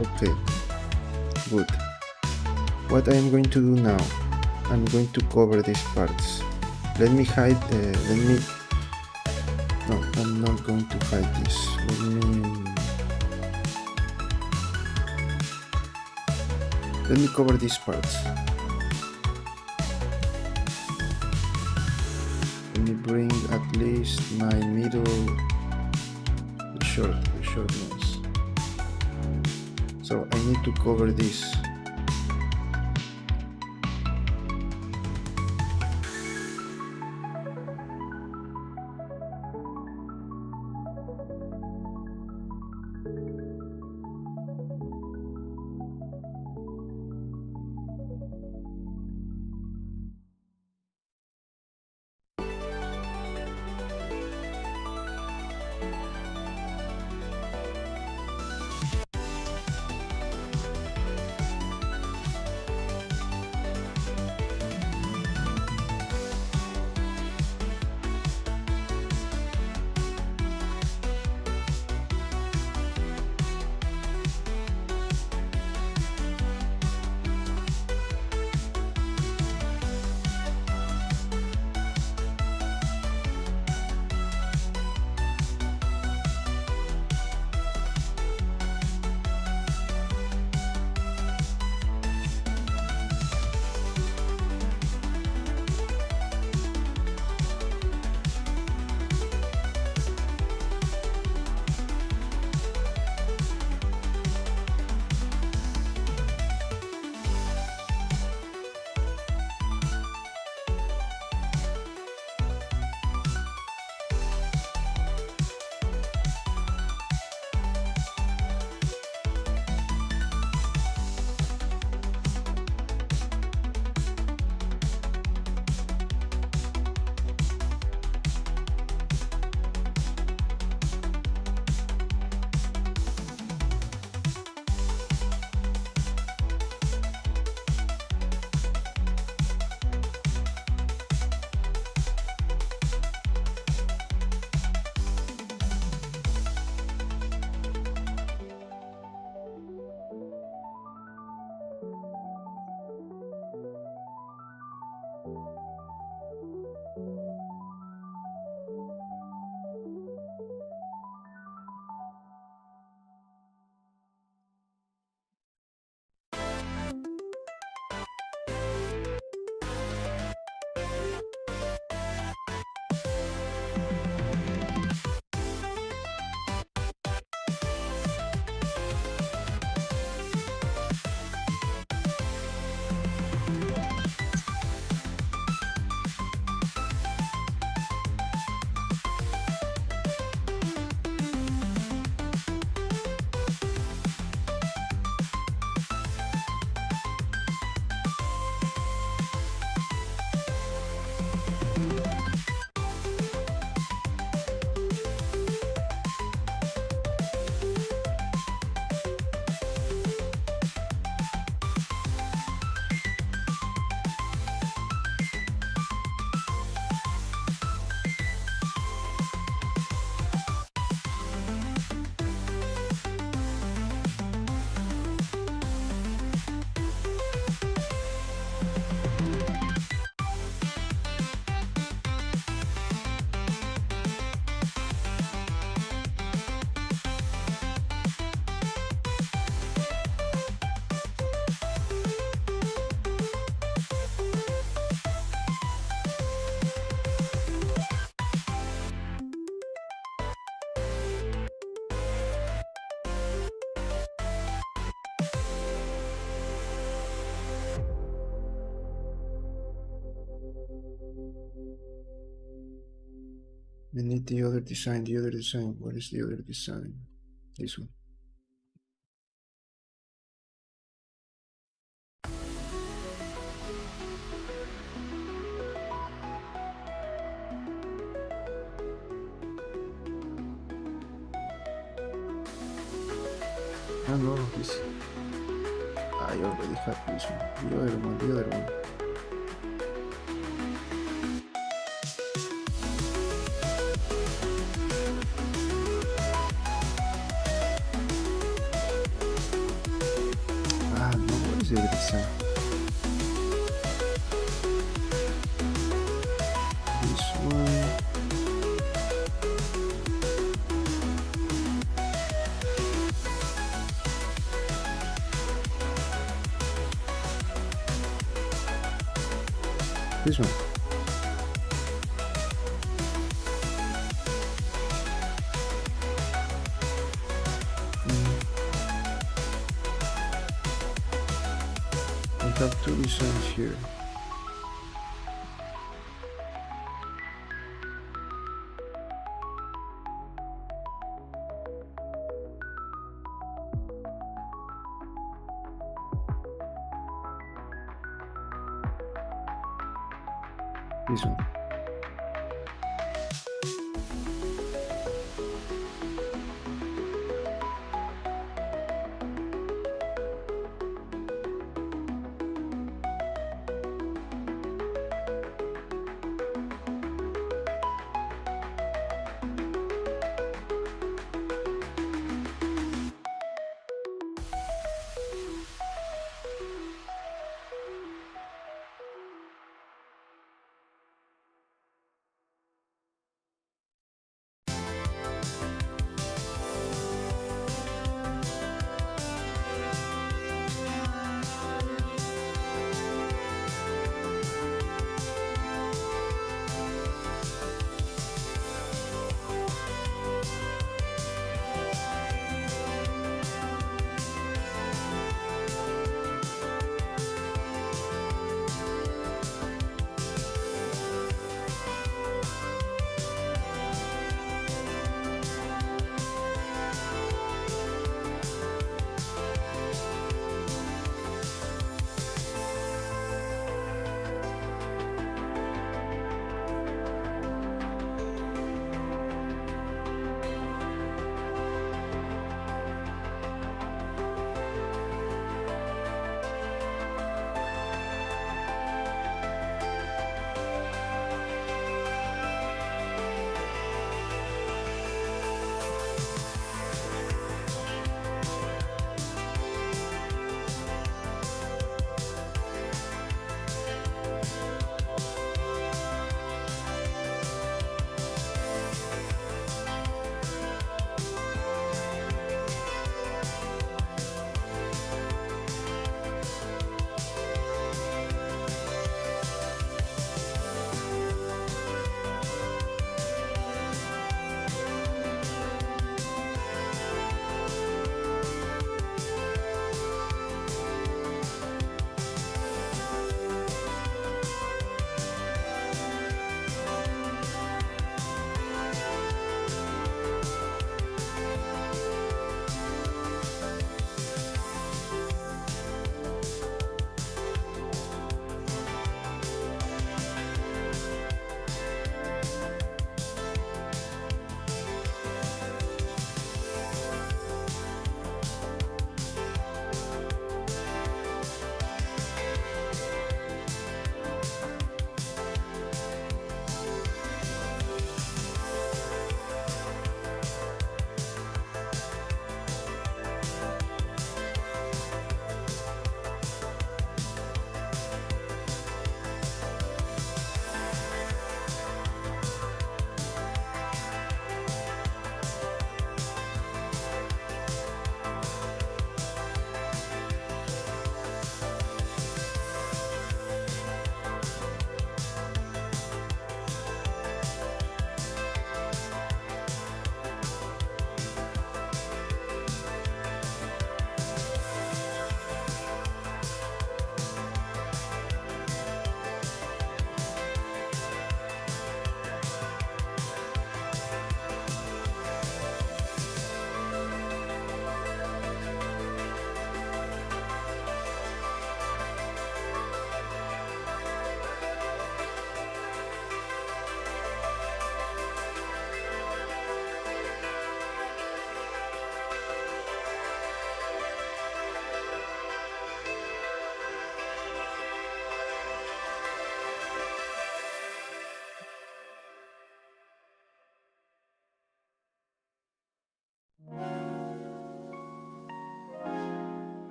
S1: Okay, good. What I am going to do now, I'm going to cover these parts. Let me hide, no, I'm not going to hide this. Let me cover these parts. Let me bring at least my middle, the short ones. So I need to cover this. We need the other design, What is the other design? This one. Oh no, this. I already have this one. The other one. is the design. This one. This one. I have two designs here. This one.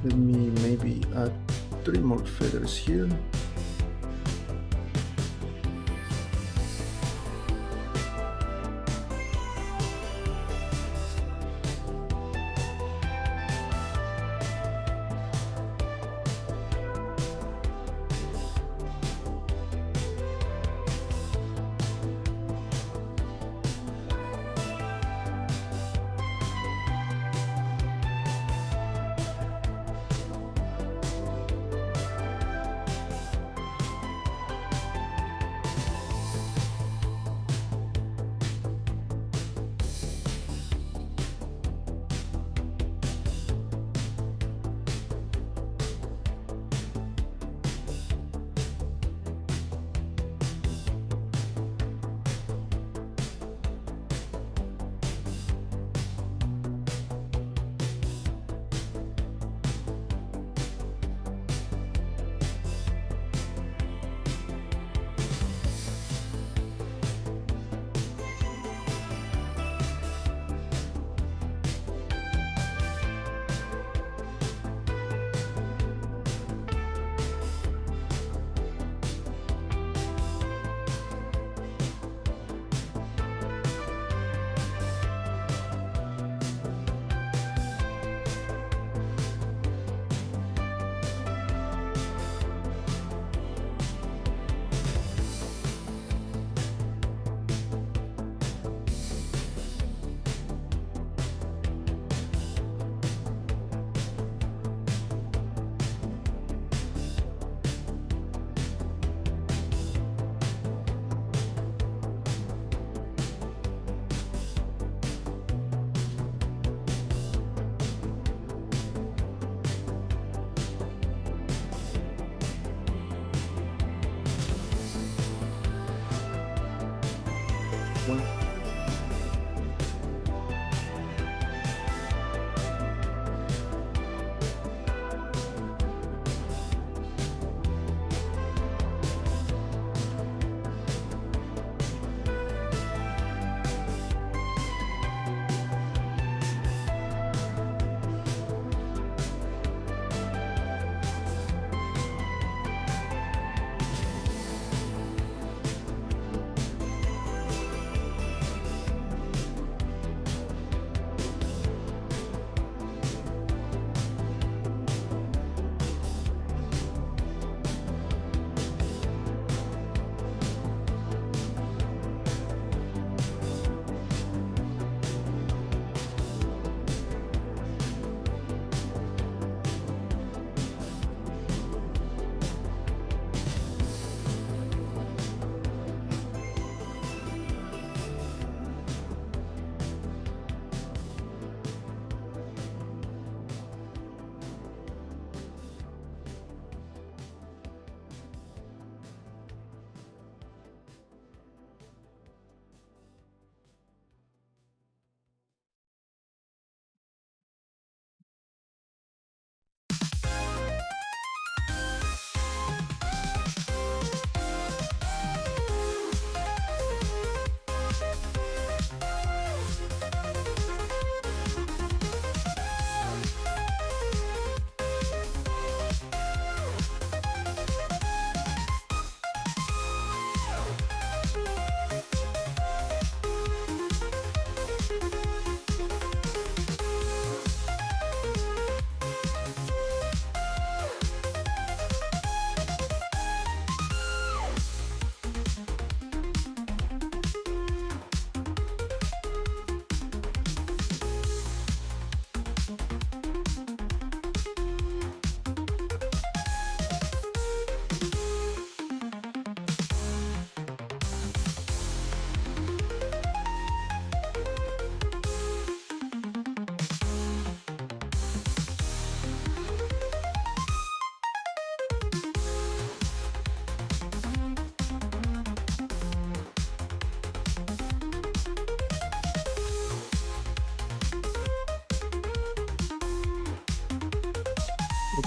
S1: Let me maybe add 3 more feathers here. One.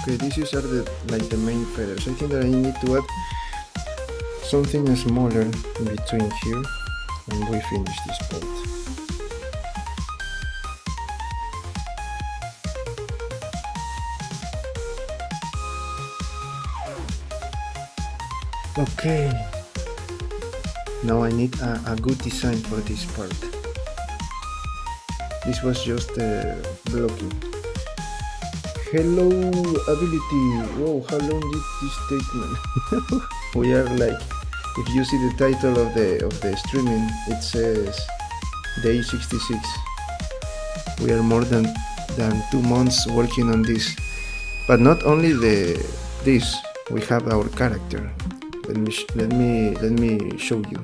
S1: Okay, these are the main feathers. I think that I need to add something smaller in between here and we finish this part. Okay, now I need a good design for this part. This was just blocking. Hello ability. Whoa, how long did this take, man? We are like, if you see the title of the streaming, it says day 66. We are more than 2 months working on this. But not only this, we have our character. Let me show you.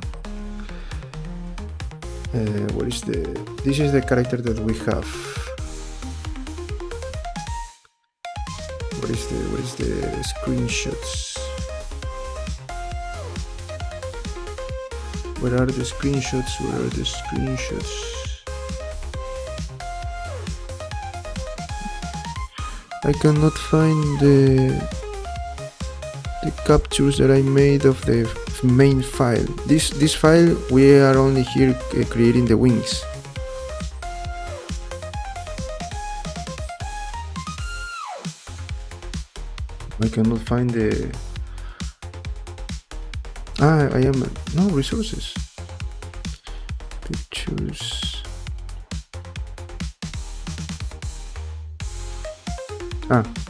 S1: What is this is the character that we have. What is the screenshots? Where are the screenshots? Where are the screenshots? I cannot find the captures that I made of the main file. This file, we are only here creating the wings. I cannot find the I am no resources. Pictures.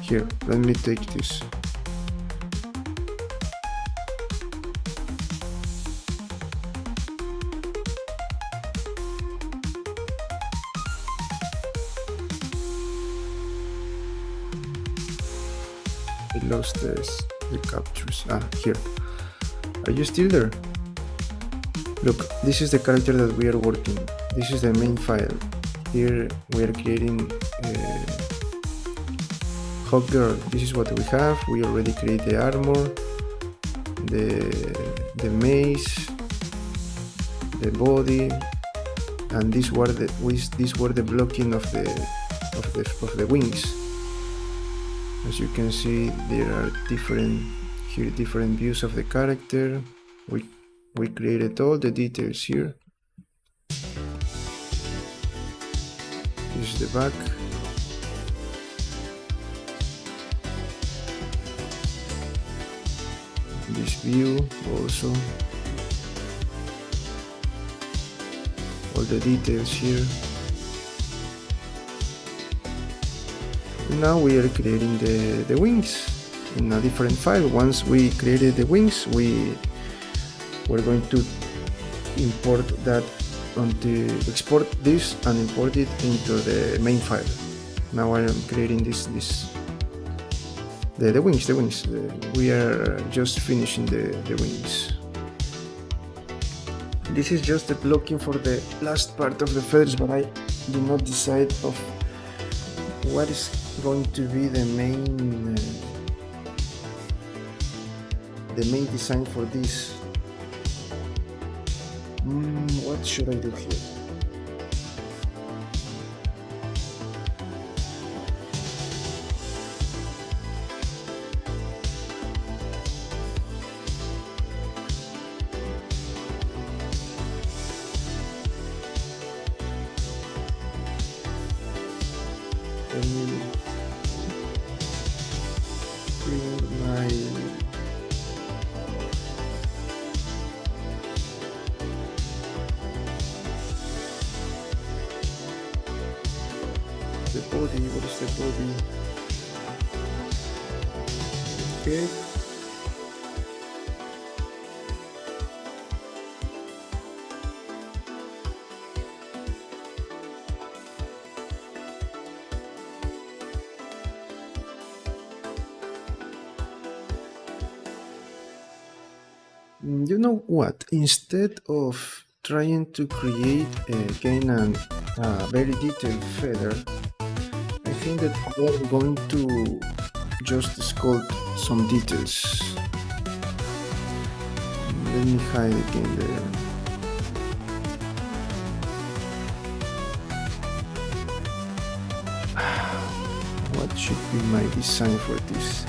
S1: Here, let me take this. I lost the captures. Here. Are you still there? Look, this is the character that we are working. This is the main file. Here we are creating Hawkgirl. This is what we have. We already created the armor, the mace, the body, and these were the blocking of the wings. As you can see, there are different views of the character. We created all the details here. This is the back. This view also. All the details here. Now we are creating the wings in a different file. Once we created the wings, we're going to import that export this and import it into the main file. Now I am creating the wings. We are just finishing the wings. This is just the blocking for the last part of the feathers, but I did not decide of what is going to be the main design for this. What should I do here? Let me bring my the body. What is the body? Okay. You know what? Instead of trying to create again a very detailed feather, I think that we're going to just sculpt some details. Let me hide again the what should be my design for this?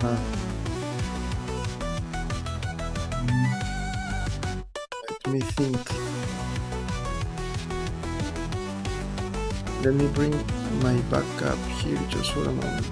S1: Uh, let me think. Let me bring my backup here just for a moment.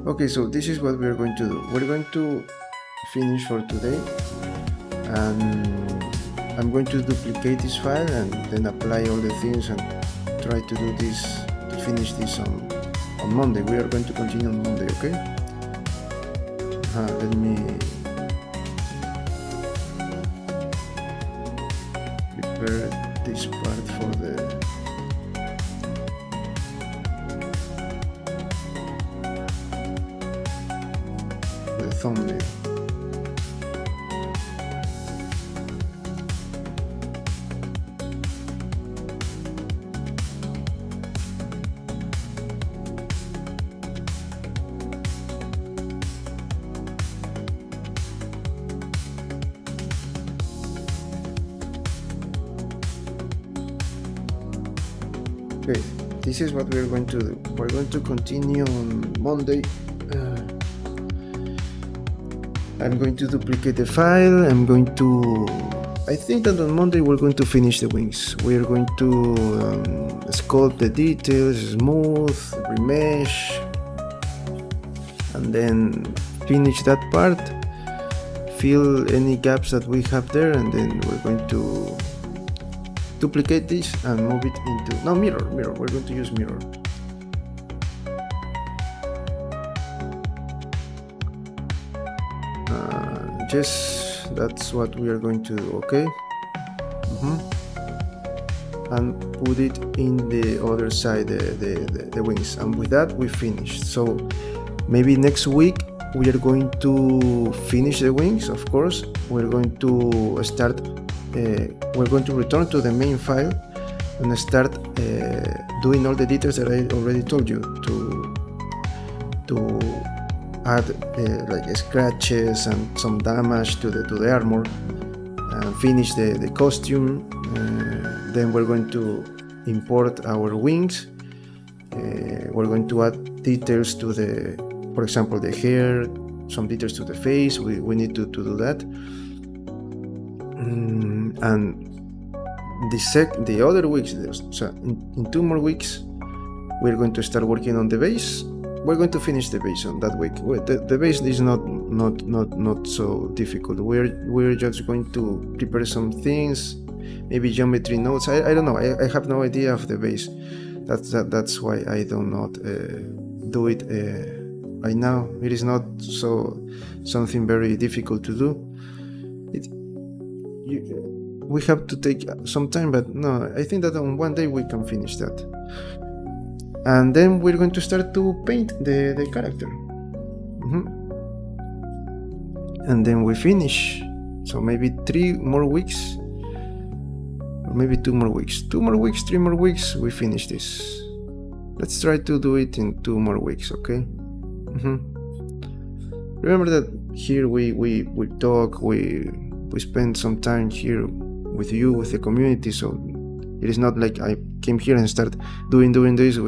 S1: Okay, so this is what we're going to do. We're going to finish for today, and I'm going to duplicate this file and then apply all the things and try to do this, to finish this on Monday. We are going to continue on Monday, okay? Let me prepare this part for the thumbnail. Okay, this is what we're going to do. We're going to continue on Monday. I'm going to duplicate the file. I think that on Monday we're going to finish the wings. We're going to sculpt the details, smooth, remesh, and then finish that part, fill any gaps that we have there, and then we're going to duplicate this and move it into, mirror, we're going to use mirror. Just that's what we are going to do, okay? And put it in the other side, the wings, and with that we finished. So maybe next week we are going to finish the wings. Of course, we're going to start, we're going to return to the main file and start doing all the details that I already told you, to add like scratches and some damage to the armor, and finish the costume. Then we're going to import our wings. We're going to add details to for example, the hair, some details to the face. We need to do that. And the other weeks, so in 2 more weeks, we're going to start working on the base. We're going to finish the base on that week. The base is not so difficult. We're just going to prepare some things, maybe geometry notes. I don't know. I have no idea of the base. That's why I do not do it right now. It is not something very difficult to do. We have to take some time, but no, I think that on one day we can finish that. And then we're going to start to paint the character. And then we finish. So maybe 3 more weeks, or maybe 2 more weeks. 2 more weeks, 3 more weeks, we finish this. Let's try to do it in 2 more weeks, okay? Remember that here we talk, we spend some time here with you, with the community, so it is not like I came here and start doing this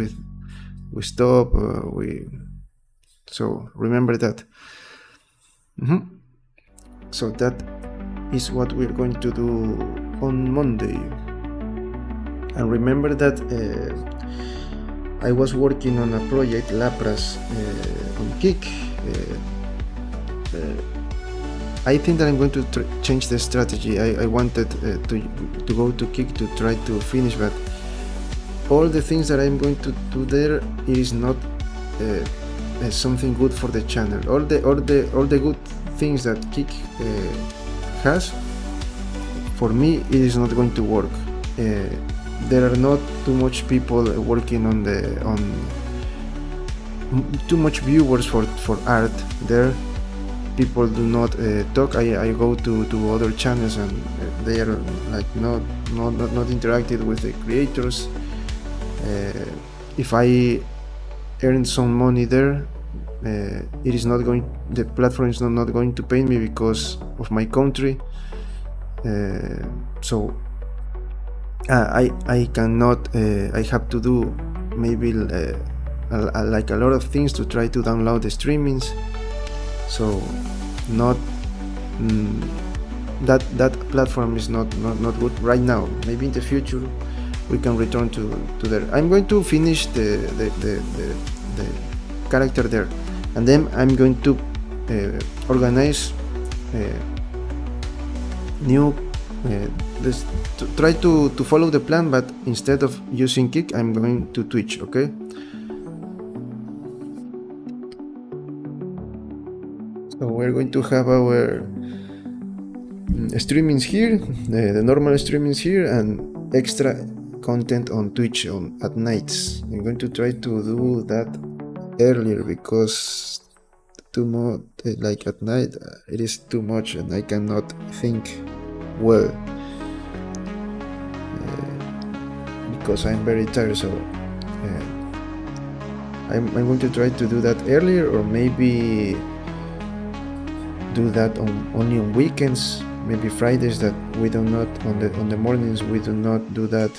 S1: we stop, so remember that. So that is what we're going to do on Monday. And remember that I was working on a project, Lapras, on Kick. I think that I'm going to change the strategy. I wanted to go to Kick to try to finish, but all the things that I'm going to do there, it is not something good for the channel. All the good things that Kick has, for me, it is not going to work. There are not too much people working on too much viewers for art there. People do not talk. I go to other channels and they are like not interacted with the creators. If I earn some money there, it is not going. The platform is not going to pay me because of my country. So I cannot. I have to do maybe like a lot of things to try to download the streamings. So not that platform is not good right now. Maybe in the future we can return to there. I'm going to finish the character there, and then I'm going to organize new to try to follow the plan, but instead of using Kick, I'm going to Twitch. Okay. So we're going to have our streamings here, the normal streamings here, and extra content on Twitch at nights. I'm going to try to do that earlier because too much like at night it is too much and I cannot think well because I'm very tired. So I'm going to try to do that earlier, or maybe do that only on weekends, maybe Fridays, that we do not on the mornings we do not do that.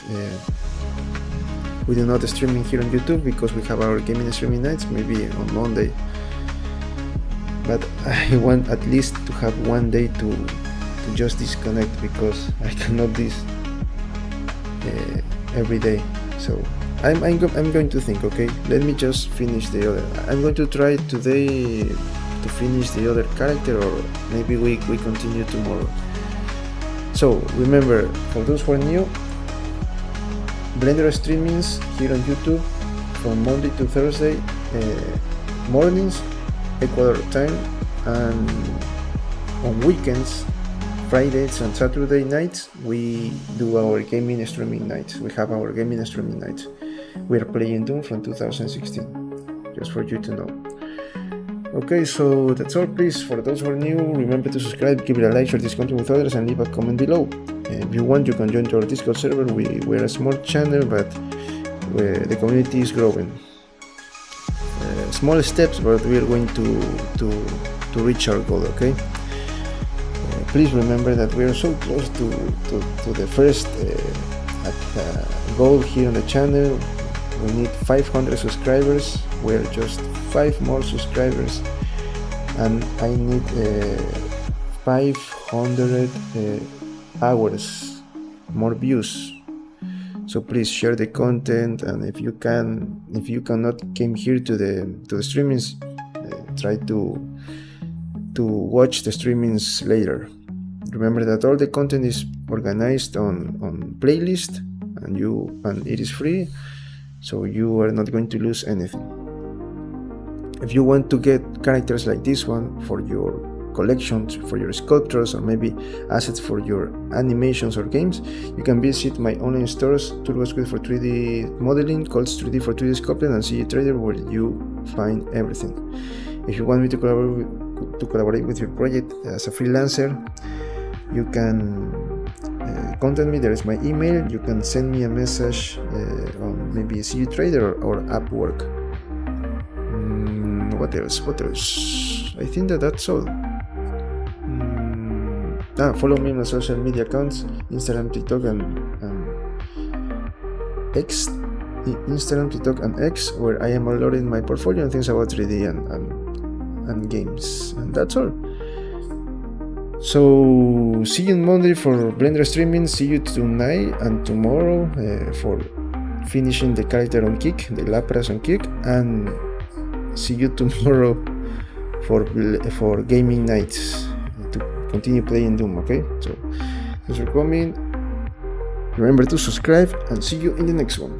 S1: We do not streaming here on YouTube because we have our gaming streaming nights, maybe on Monday. But I want at least to have one day to just disconnect because I cannot this every day. So I'm going to think. Okay, let me just finish the other. I'm going to try today to finish the other character, or maybe we continue tomorrow. So remember, for those who are new, Blender streamings here on YouTube from Monday to Thursday mornings, Ecuador time, and on weekends, Fridays and Saturday nights, we do our gaming streaming nights. We have our gaming streaming nights. We are playing Doom from 2016, just for you to know. Okay, so that's all. Please, for those who are new, remember to subscribe, give it a like, share this content with others, and leave a comment below. If you want, you can join our Discord server. We're a small channel, but the community is growing. Small steps, but we are going to reach our goal. Okay. Please remember that we are so close to the first goal here on the channel. We need 500 subscribers. We're just 5 more subscribers, and I need 500 hours more views. So please share the content, and if you cannot came here to the streamings, try to watch the streamings later. Remember that all the content is organized on playlist, and it is free, so you are not going to lose anything. If you want to get characters like this one for your collections, for your sculptures, or maybe assets for your animations or games, you can visit my online stores, Toolbox for 3D modeling, called 3D for 3D Sculpting, and CG Trader, where you find everything. If you want me to collaborate with your project as a freelancer, you can contact me. There is my email. You can send me a message on maybe CG Trader or Upwork. What else? I think that's all. Follow me on my social media accounts, Instagram, TikTok, and X. Instagram, TikTok, and X, where I am uploading my portfolio and things about 3D and games. And that's all. So see you on Monday for Blender streaming. See you tonight and tomorrow for finishing the character on Kick, the Lapras on Kick, and see you tomorrow for gaming nights to continue playing Doom. Okay, so thanks for coming. Remember to subscribe and see you in the next one.